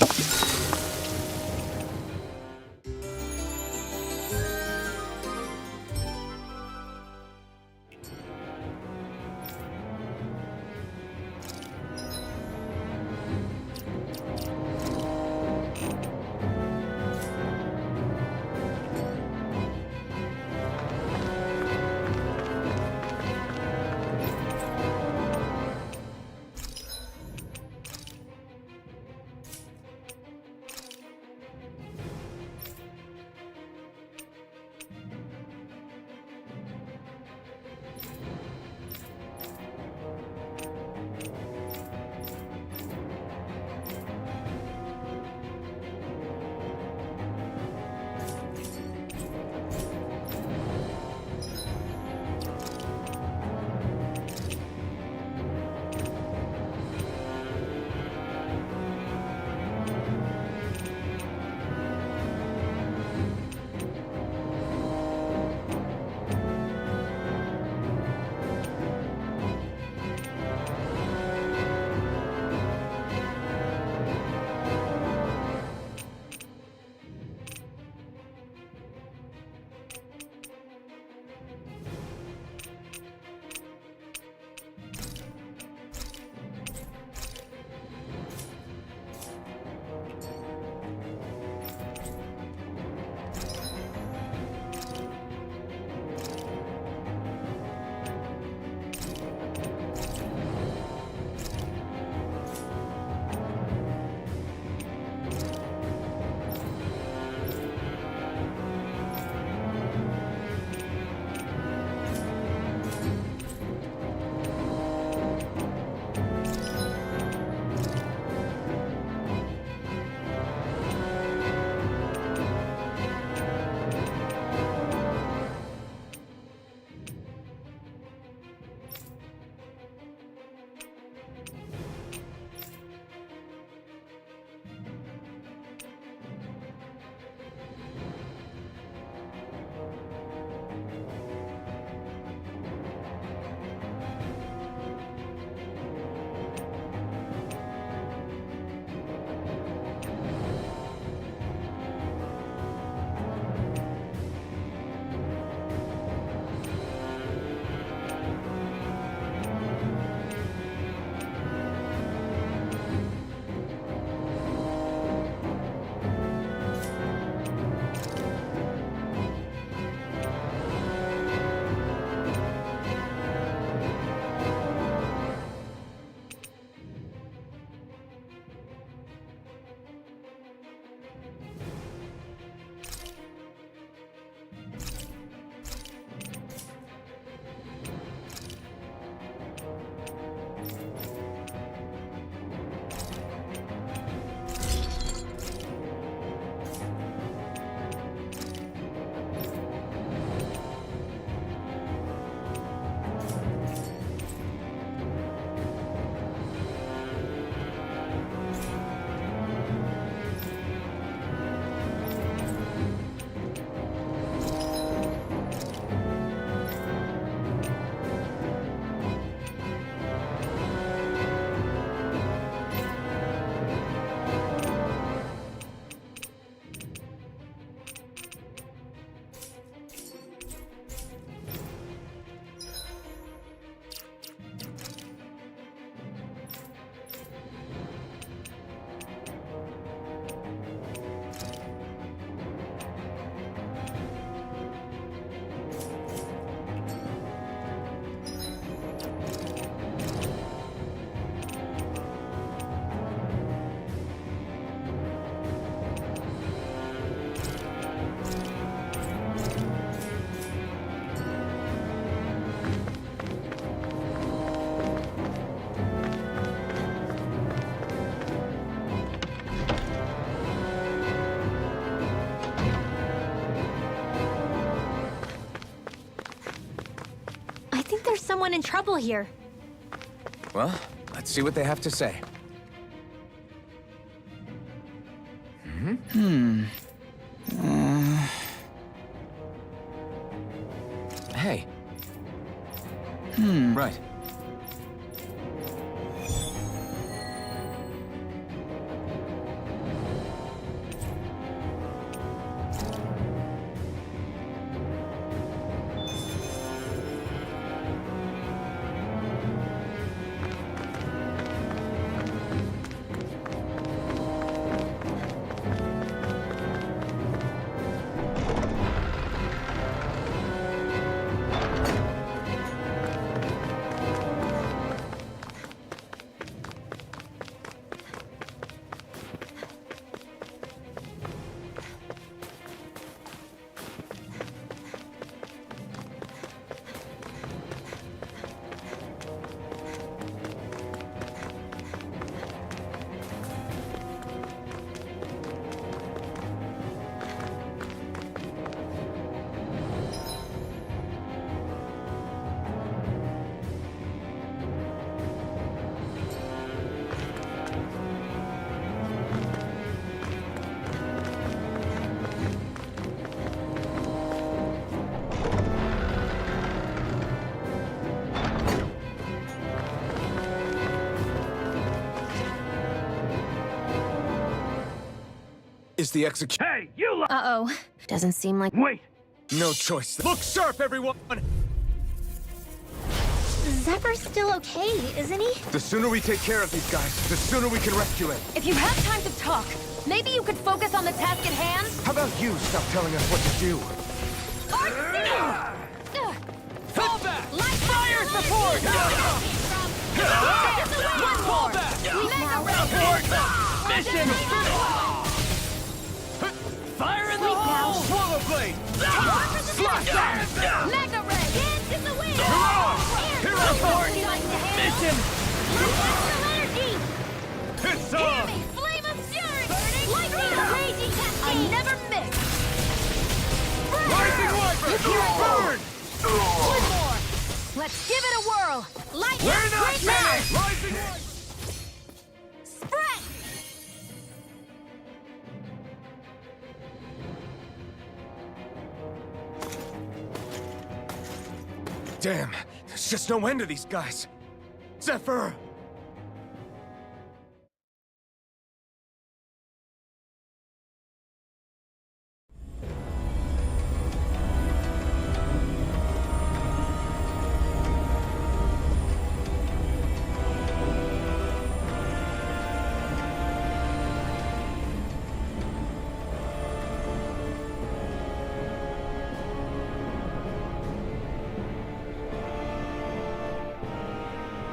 everyone in trouble here. Well, let's see what they have to say. Hey. Right. Is the execution? Hey, you Uh-oh. Doesn't seem like... Wait! No choice. Look sharp, everyone! Zephyr's still okay, isn't he? The sooner we take care of these guys, the sooner we can rescue him. If you have time to talk, maybe you could focus on the task at hand? How about you stop telling us what to do? Fall back! Light fire support! One more! Mission! Fire in the hole! Swallow blade! Slash! Mega ray! Hands in the wind! Hero force! Mission! Energy! It's on! Flame of fury! Lightning raging cascade! I never miss! Rising Wyvern! Burn! One more! Let's give it a whirl! Lightning We're not straight now! finished! Rising Wyvern! Spread! Damn, there's just no end to these guys. Zephyr!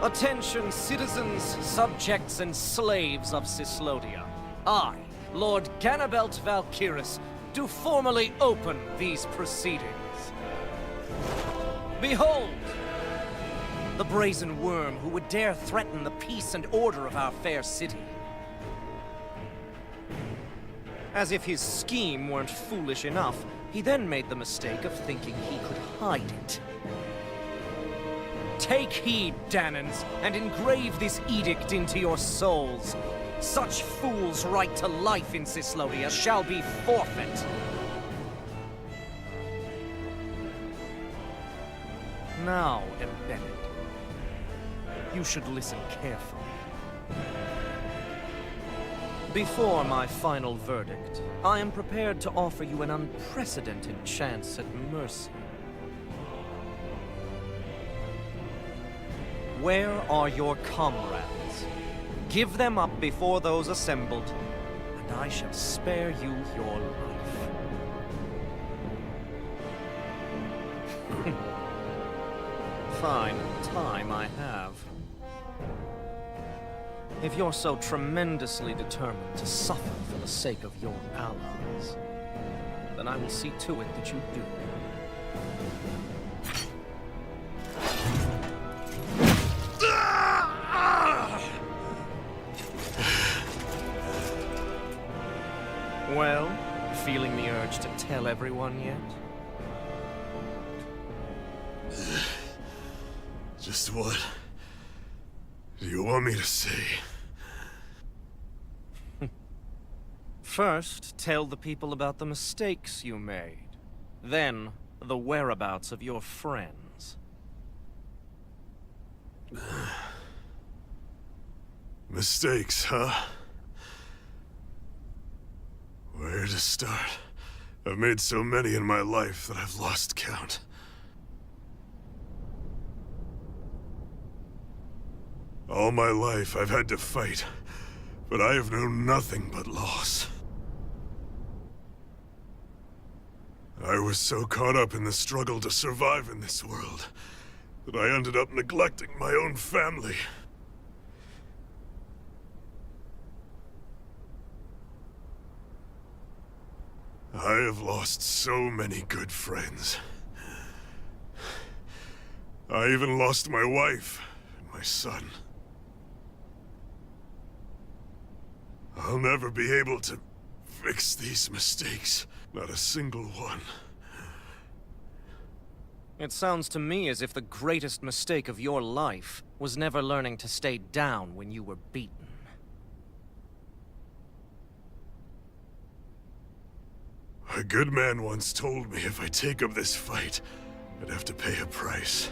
Attention, citizens, subjects, and slaves of Cyslodia. I, Lord Ganabelt Valkyris, do formally open these proceedings. Behold! The brazen worm who would dare threaten the peace and order of our fair city. As if his scheme weren't foolish enough, he then made the mistake of thinking he could hide it. Take heed, Danans, and engrave this edict into your souls. Such fools' right to life in Cyslodia shall be forfeit. Now, Embedded, you should listen carefully. Before my final verdict, I am prepared to offer you an unprecedented chance at mercy. Where are your comrades? Give them up before those assembled, and I shall spare you your life. Fine time I have. If you're so tremendously determined to suffer for the sake of your allies, then I will see to it that you do. Well, feeling the urge to tell everyone yet? Just what do you want me to say? First, tell the people about the mistakes you made. Then, the whereabouts of your friends. Mistakes, huh? Where to start? I've made so many in my life that I've lost count. All my life I've had to fight, but I have known nothing but loss. I was so caught up in the struggle to survive in this world that I ended up neglecting my own family. I have lost so many good friends. I even lost my wife and my son. I'll never be able to fix these mistakes. Not a single one. It sounds to me as if the greatest mistake of your life was never learning to stay down when you were beaten. A good man once told me if I take up this fight, I'd have to pay a price.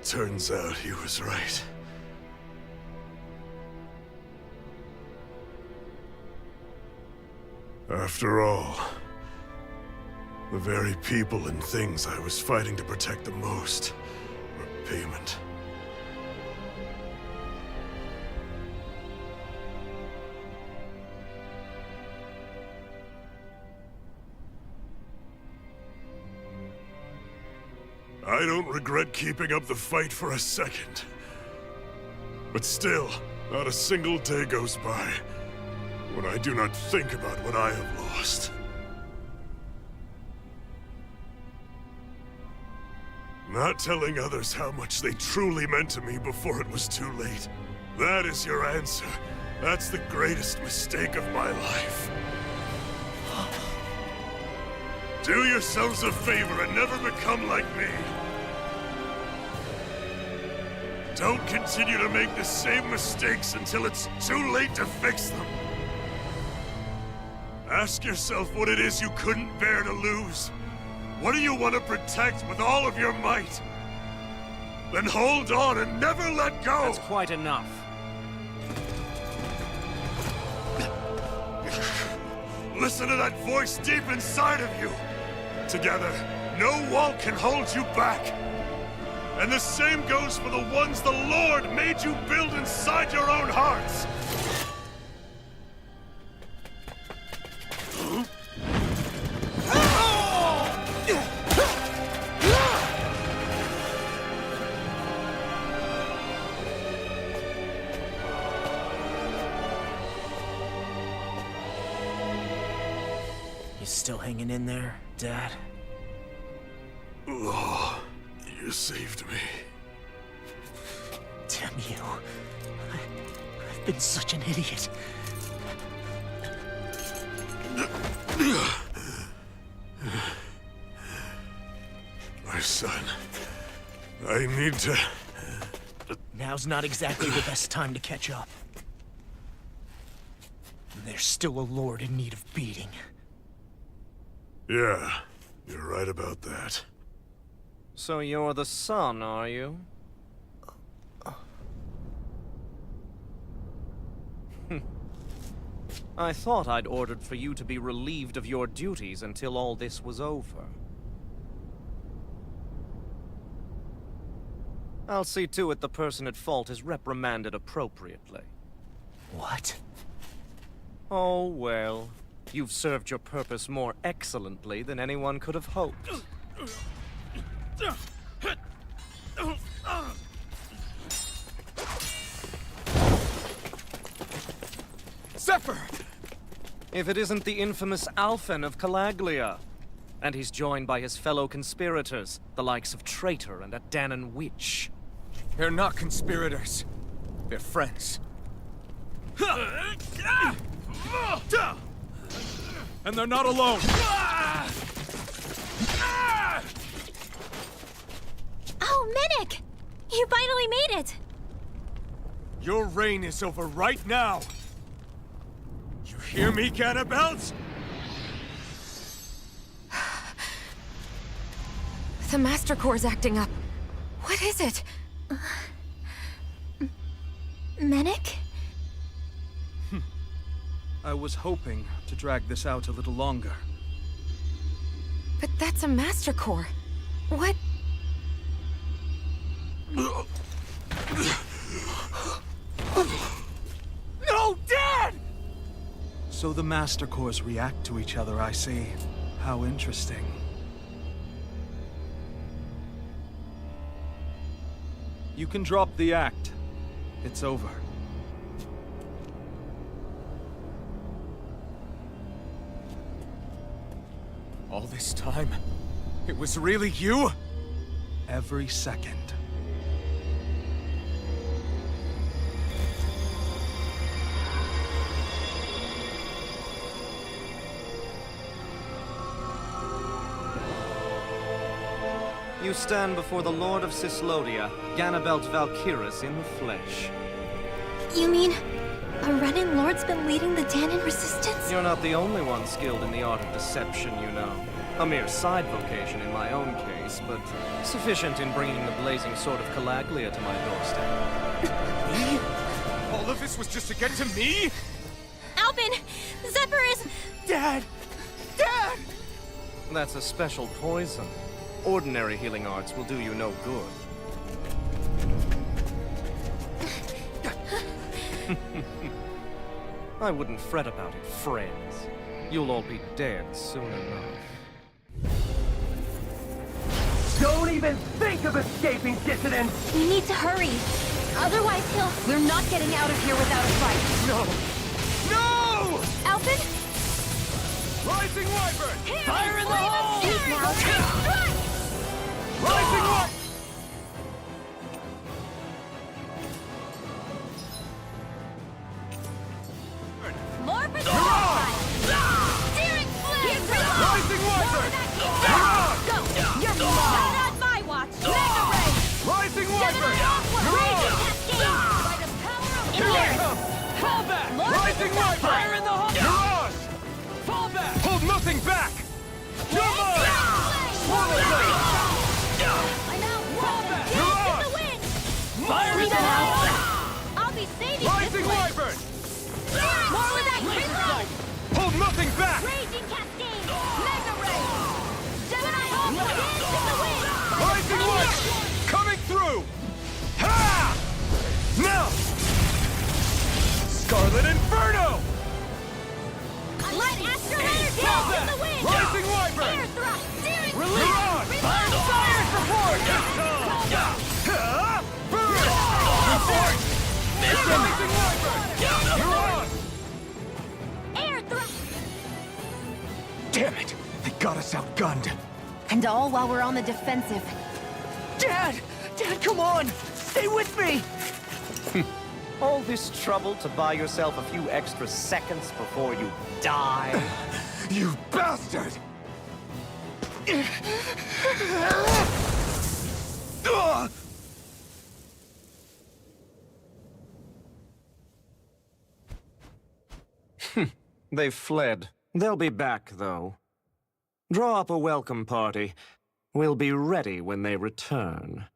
Turns out he was right. After all, the very people and things I was fighting to protect the most were payment. I don't regret keeping up the fight for a second. But still, not a single day goes by when I do not think about what I have lost. Not telling others how much they truly meant to me before it was too late. That is your answer. That's the greatest mistake of my life. Do yourselves a favor and never become like me. Don't continue to make the same mistakes until it's too late to fix them. Ask yourself what it is you couldn't bear to lose. What do you want to protect with all of your might? Then hold on and never let go! That's quite enough. Listen to that voice deep inside of you! Together, no wall can hold you back! And the same goes for the ones the Lord made you build inside your own hearts! You still hanging in there, Dad? Oh, you saved me. Damn you. I've been such an idiot. My son, I need to... Now's not exactly the best time to catch up. There's still a lord in need of beating. Yeah, you're right about that. So you're the son, are you? I thought I'd ordered for you to be relieved of your duties until all this was over. I'll see to it the person at fault is reprimanded appropriately. What? Oh, well. You've served your purpose more excellently than anyone could have hoped. Zephyr! If it isn't the infamous Alphen of Calaglia. And he's joined by his fellow conspirators, the likes of Traitor and a Dahnan Witch. They're not conspirators. They're friends. And they're not alone. Oh, Minik! You finally made it! Your reign is over right now! You hear me, Ganabelt? The Master Core's acting up. What is it? Menik? I was hoping to drag this out a little longer. But that's a Master Core. What? No, Dad! So the Master Cores react to each other, I see. How interesting. You can drop the act. It's over. All this time, it was really you? Every second. You stand before the Lord of Cyslodia, Ganabelt Valkyris in the flesh. You mean a Renin Lord's been leading the Danon resistance? You're not the only one skilled in the art of deception, you know. A mere side vocation in my own case, but sufficient in bringing the blazing sword of Calaglia to my doorstep. Me? All of this was just to get to me? Alvin! Zephyr is... Dad! Dad! That's a special poison. Ordinary healing arts will do you no good. I wouldn't fret about it, friends. You'll all be dead soon enough. Don't even think of escaping, dissident! We need to hurry. Otherwise he'll... We're not getting out of here without a fight. No! No! Alvin? Rising Wyvern! Fire in the hole! Eat now. Rising Wyvern! More for the Mirage! Searing flame! Rising Wyvern! Go! You're not on my watch! Mega Ray! Rising Wyvern! Raging Cascade! By the power of Here I Air! come! Fall back! More Rising Wyvern! Fire in the hole! Mirage! Fall back! Hold nothing back! You're mine! Swallow Blade! I'm out! Dance in the wind! Fire in the hole! I'll be saving Rising this one! Wyvern! More with that Grimlock! Hold nothing back! Raging Cascade! Mega Ray! Gemini Hawk! Dance in the wind! Rising Wyvern! Coming through! Ha! Now! Scarlet Inferno! Let Astro Runner dance in the wind! Rising Wyvern! Air thrust! Searing Mirage! Fire! Fire support! Burn! Support! Rising Wyvern! Mirage! Air thrust! Damn it! They got us outgunned. And all while we're on the defensive. Dad! Dad, come on! Stay with me! All this trouble to buy yourself a few extra seconds before you die? You bastard! Ugh! They've fled. They'll be back, though. Draw up a welcome party. We'll be ready when they return.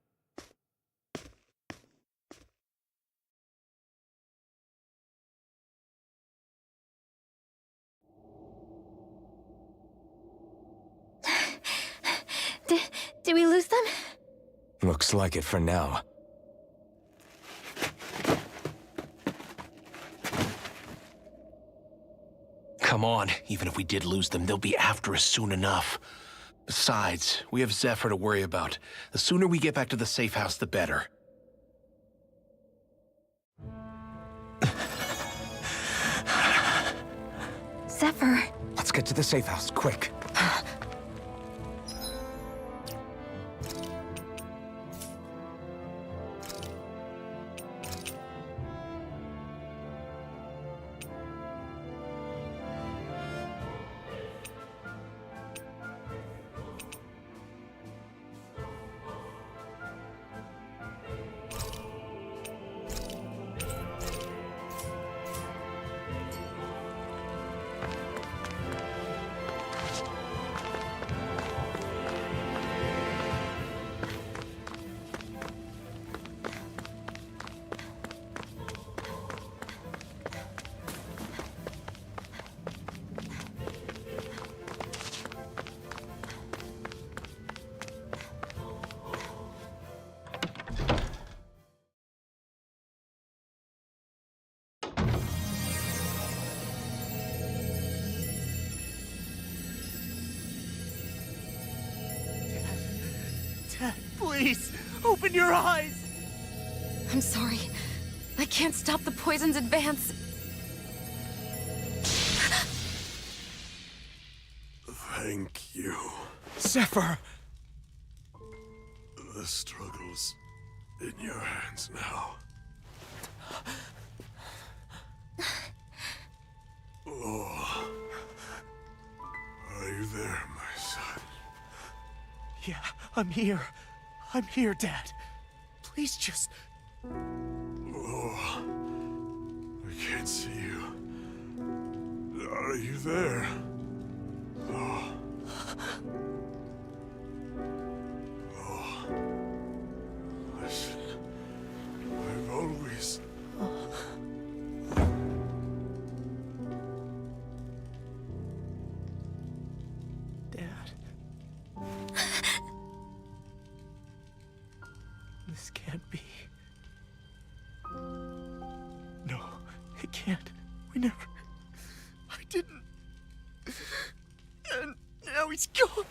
Did we lose them? Looks like it for now. Come on. Even if we did lose them, they'll be after us soon enough. Besides, we have Zephyr to worry about. The sooner we get back to the safe house, the better. Zephyr. Let's get to the safe house, quick. Dad, please, open your eyes! I'm sorry. I can't stop the poison's advance. Thank you. Zephyr! The struggle's in your hands now. Law. Are you there, my son? Yeah, I'm here. I'm here, Dad. Please just... Law. I can't see you. Are you there? Law. Law. Listen. I've always... Dad. This can't be. No, it can't. We never... I didn't. And now he's gone.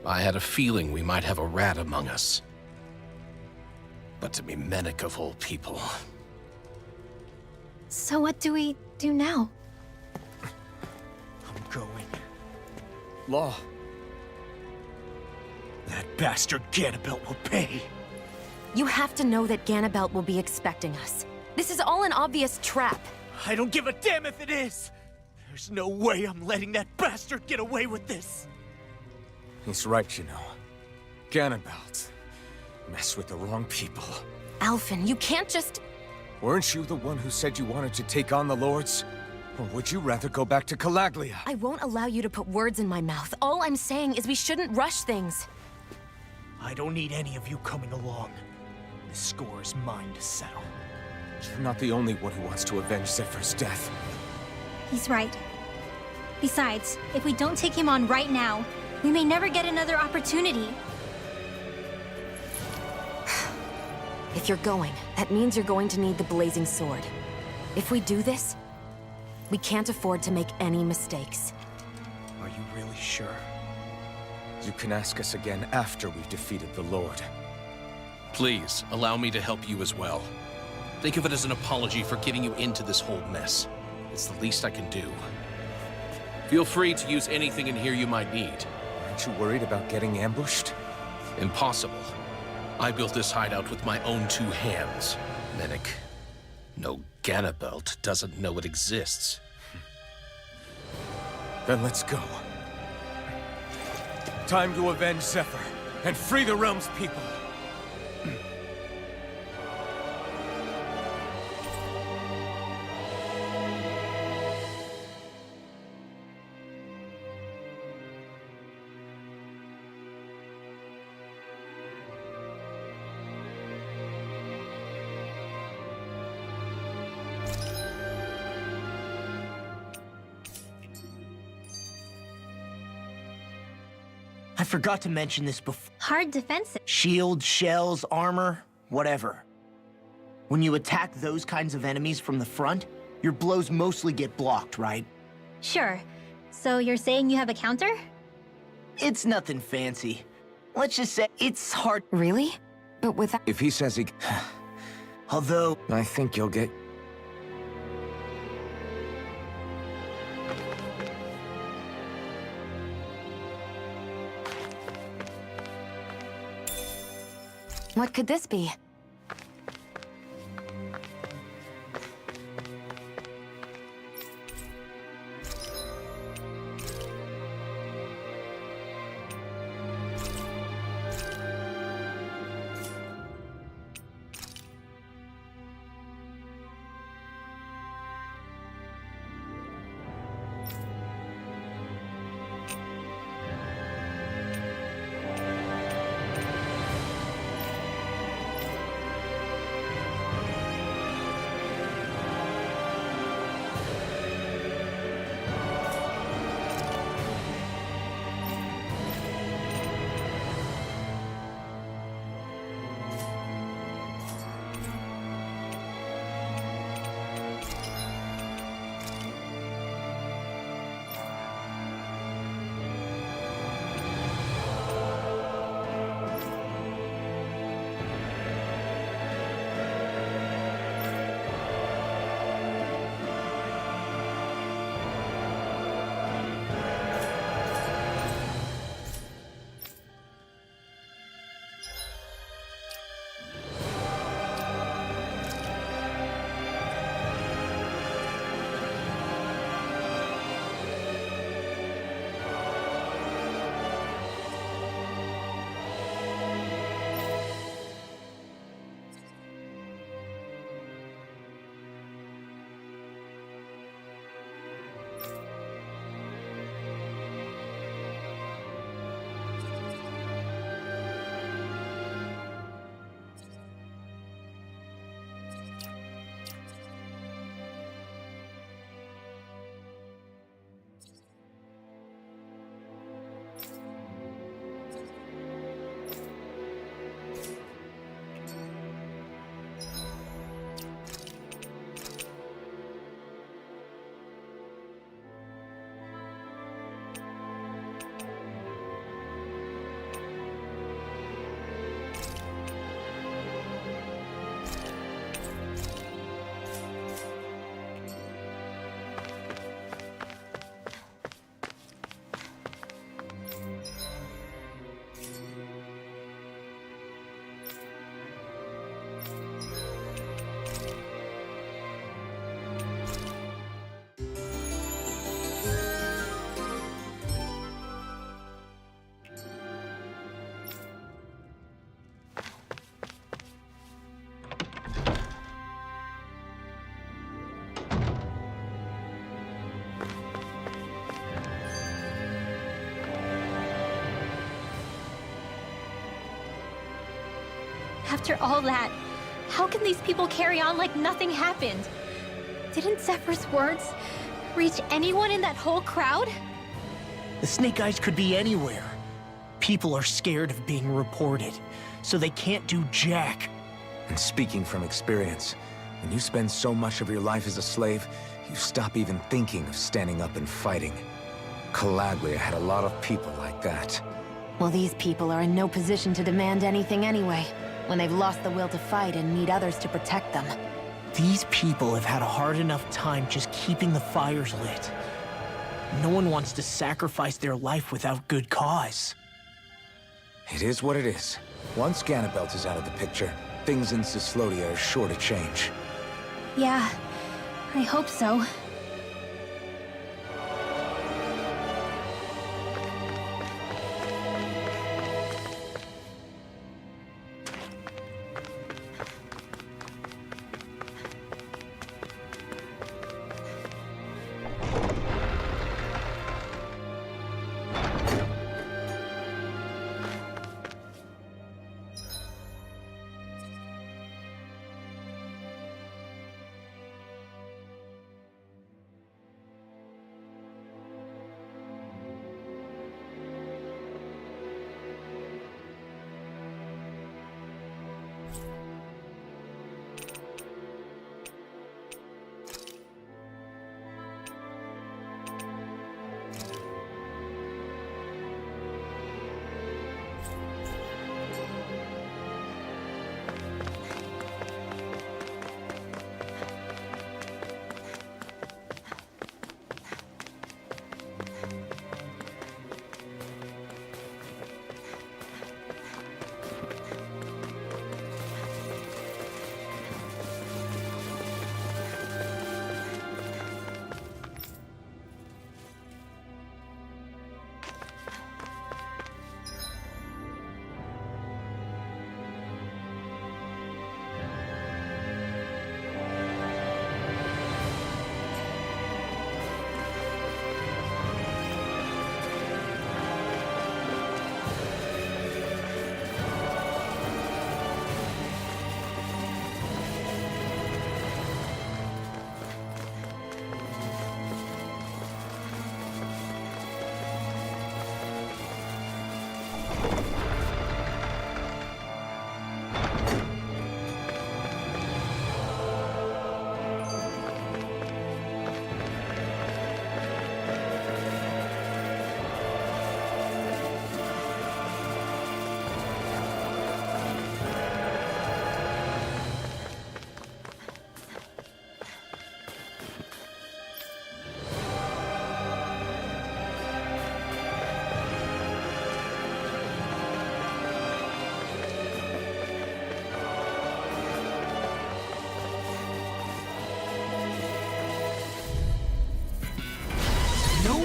I had a feeling we might have a rat among us. But to be Mennick of all people. So what do we do now? I'm going. Law. That bastard Ganabelt will pay. You have to know that Ganabelt will be expecting us. This is all an obvious trap. I don't give a damn if it is! There's no way I'm letting that bastard get away with this! He's right, you know. Ganabelt. Mess with the wrong people. Alphen, you can't just... Weren't you the one who said you wanted to take on the Lords? Or would you rather go back to Calaglia? I won't allow you to put words in my mouth. All I'm saying is we shouldn't rush things. I don't need any of you coming along. This score is mine to settle. You're not the only one who wants to avenge Zephyr's death. He's right. Besides, if we don't take him on right now, we may never get another opportunity. If you're going, that means you're going to need the Blazing Sword. If we do this, we can't afford to make any mistakes. Are you really sure? You can ask us again after we've defeated the Lord. Please, allow me to help you as well. Think of it as an apology for getting you into this whole mess. It's the least I can do. Feel free to use anything in here you might need. Aren't you worried about getting ambushed? Impossible. I built this hideout with my own 2 hands. Mennick. No, Ganabelt doesn't know it exists. Then let's go. Time to avenge Zephyr and free the realm's people. I forgot to mention this before. Hard defensive. Shield, shells, armor, whatever. When you attack those kinds of enemies from the front, your blows mostly get blocked, right? Sure. So you're saying you have a counter? It's nothing fancy. Let's just say it's hard. Really? But without... If he says he... Although... I think you'll get... What could this be? After all that, how can these people carry on like nothing happened? Didn't Zephyr's words reach anyone in that whole crowd? The Snake Eyes could be anywhere. People are scared of being reported, so they can't do jack. And speaking from experience, when you spend so much of your life as a slave, you stop even thinking of standing up and fighting. Calaglia had a lot of people like that. Well, these people are in no position to demand anything anyway, when they've lost the will to fight and need others to protect them. These people have had a hard enough time just keeping the fires lit. No one wants to sacrifice their life without good cause. It is what it is. Once Ganabelt is out of the picture, things in Cyslodia are sure to change. Yeah, I hope so.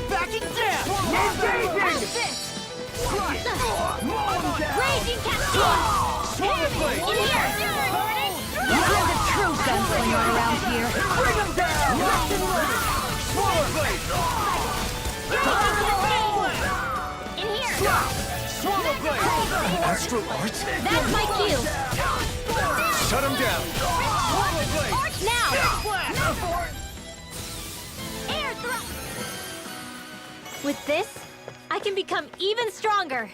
Backing down! Raging Cascade! In here! You're the true gunslinger around here. Bring him down! Raging Cascade! In here! Swallow blade! Astral Arts? That's my cue! Shut him down! Now! Air thrust! With this, I can become even stronger.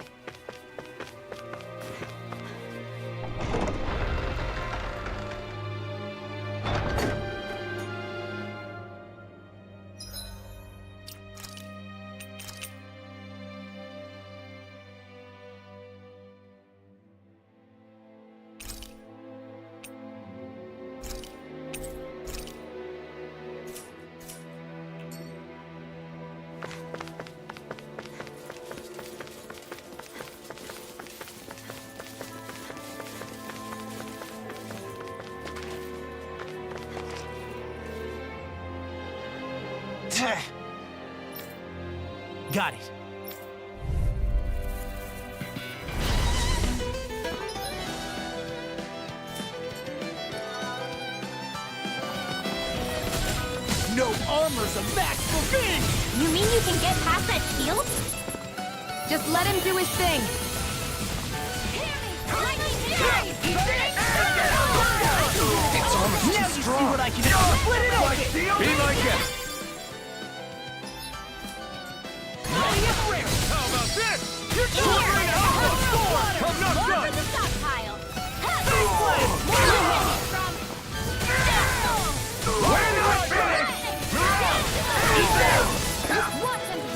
Got it. No armor's a match for me! You mean you can get past that shield? Just let him do his thing. Lightning It's almost Now too you see strong. what I can do. Split it open! Be my guest. How about this? You're Here! I'm not More done! for the stockpile!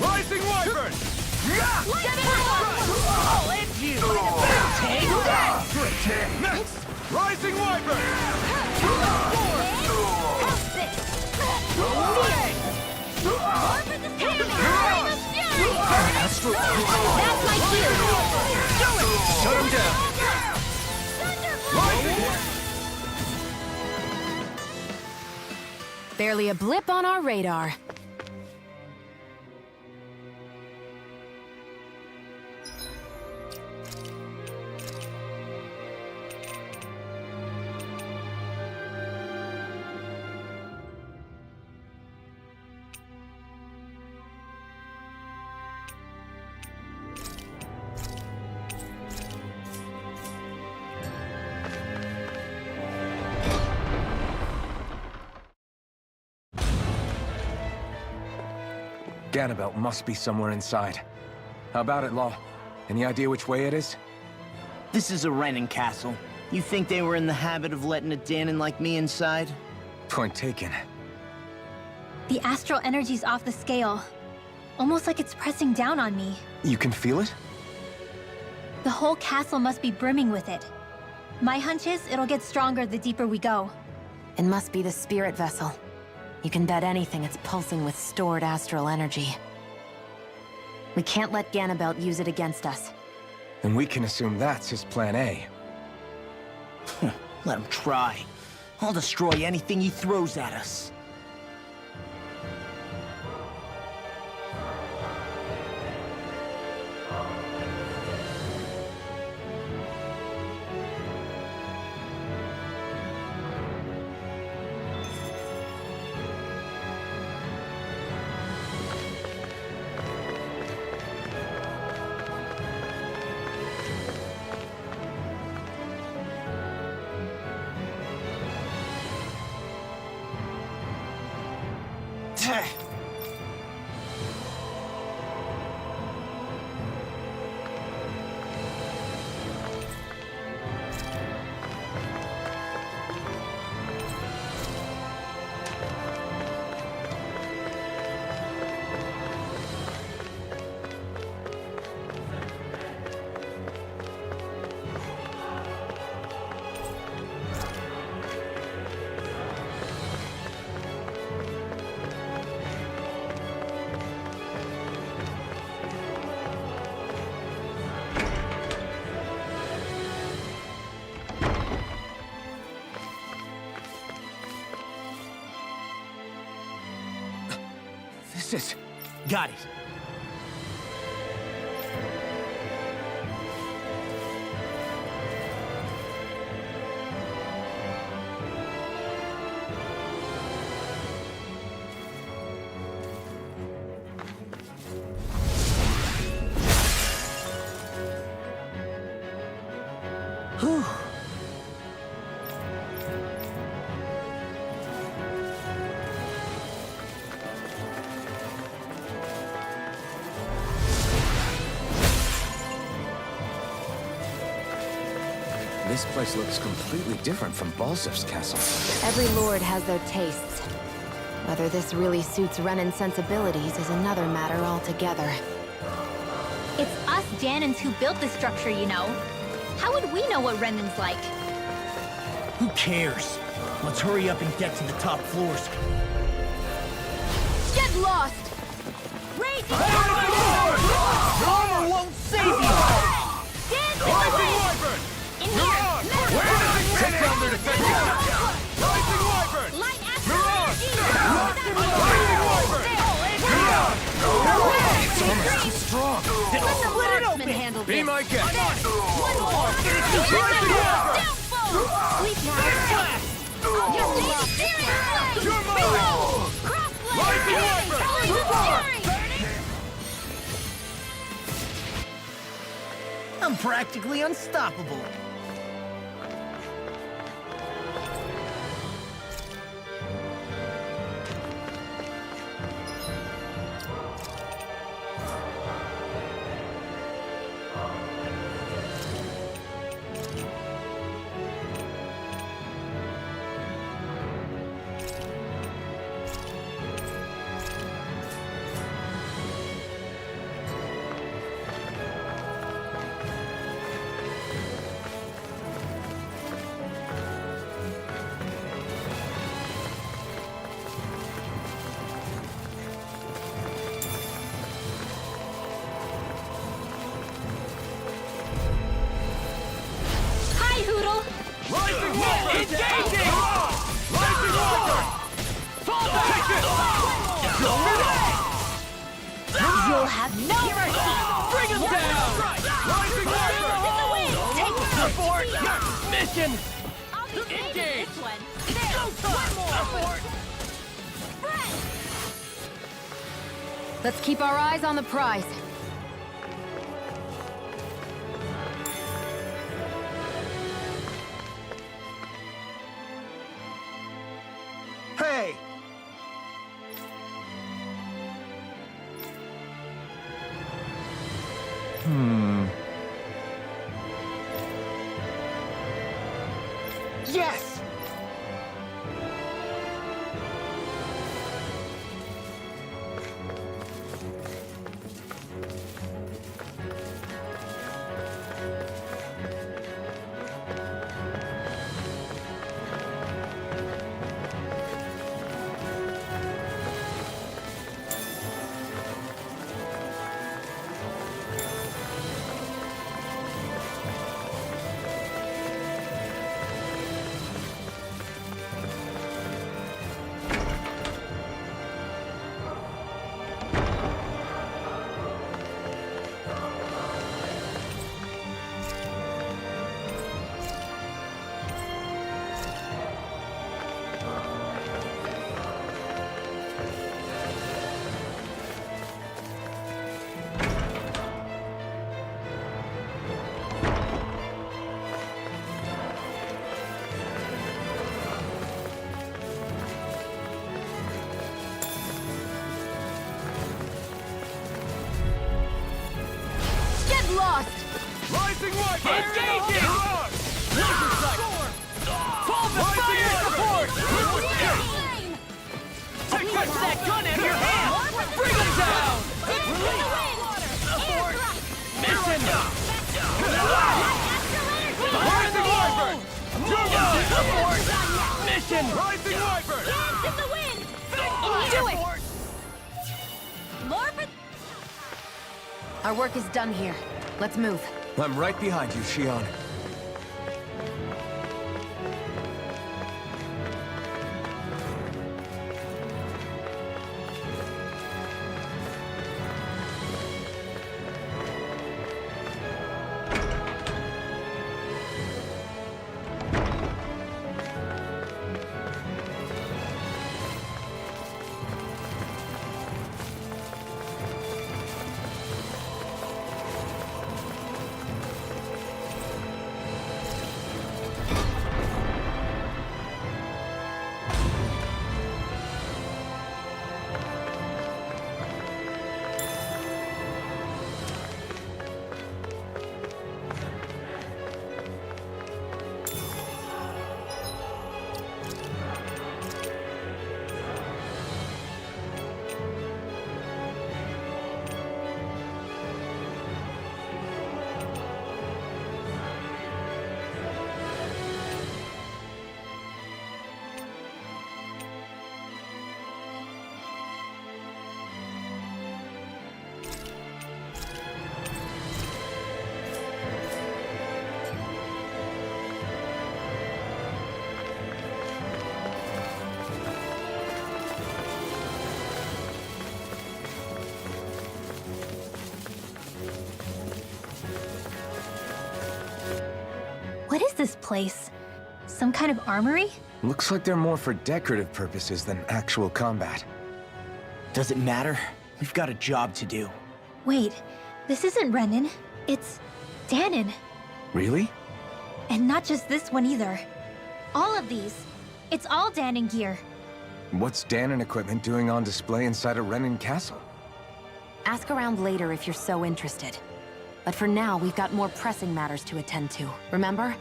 Rising Wyvern! Oh, and you! Take that! Next! Rising Wyvern! That's my cue! Shut him down! Barely a blip on our radar. Ganabelt must be somewhere inside. How about it, Law? Any idea which way it is? This is a Renin castle. You think they were in the habit of letting a Danon like me inside? Point taken. The astral energy's off the scale. Almost like it's pressing down on me. You can feel it? The whole castle must be brimming with it. My hunch is it'll get stronger the deeper we go. It must be the spirit vessel. You can bet anything it's pulsing with stored astral energy. We can't let Ganabelt use it against us. Then we can assume that's his plan A. Let him try. I'll destroy anything he throws at us. This is... Got it. Whew. This place looks completely different from Balsef's castle. Every lord has their tastes. Whether this really suits Renin's sensibilities is another matter altogether. It's us Danons who built this structure, you know. How would we know what Renin's like? Who cares? Let's hurry up and get to the top floors. Get lost! Raise your Armor won't save you! Stand in the way! In here! Take down their defenses! Rising Wyvern! Light astral energy! It's almost too strong. Split it open! Handle Be my guest. One more! Sleep now! Just need the steering! You're mine! I'm practically unstoppable. Mission! Engage! This one. Let's keep our eyes on the prize. Hey! Yes! Lost! Rising Wyvern! Engaging! Laser sight! Fall the fire support! Take that gun out of your hand! Bring him down! Mission! Rising Wyvern! Mission! Rising Wyvern! In the wind! Do it! More Our work is done here. Let's move. I'm right behind you, Shion. What is this place? Some kind of armory? Looks like they're more for decorative purposes than actual combat. Does it matter? We've got a job to do. Wait, this isn't Renan. It's Danon. Really? And not just this one either. All of these. It's all Danon gear. What's Danon equipment doing on display inside a Renan castle? Ask around later if you're so interested. But for now, we've got more pressing matters to attend to, remember?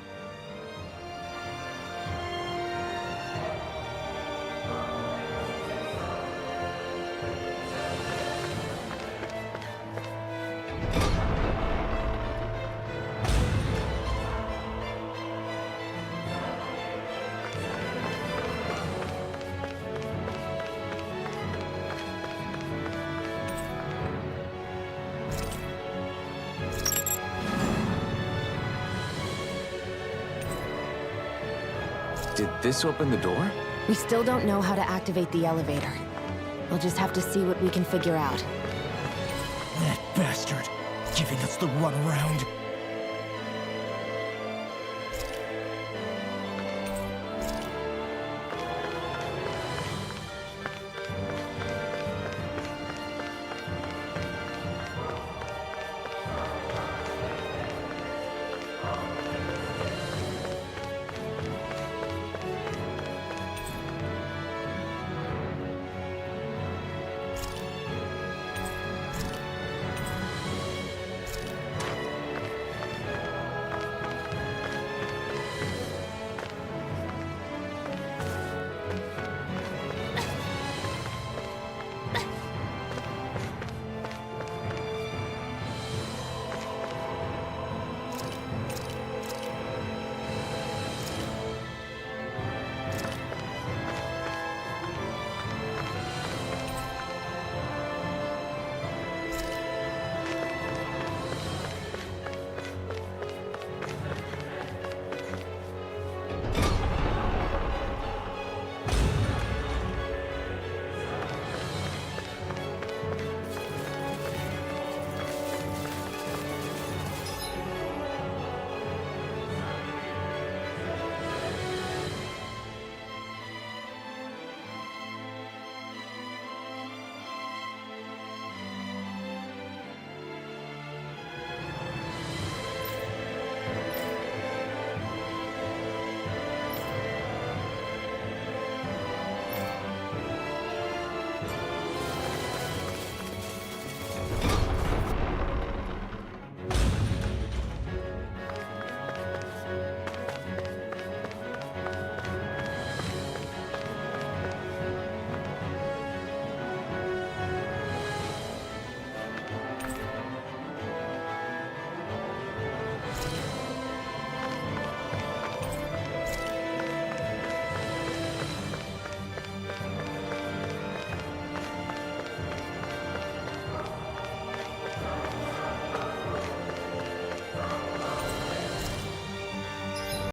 Did this open the door? We still don't know how to activate the elevator. We'll just have to see what we can figure out. That bastard! Giving us the runaround.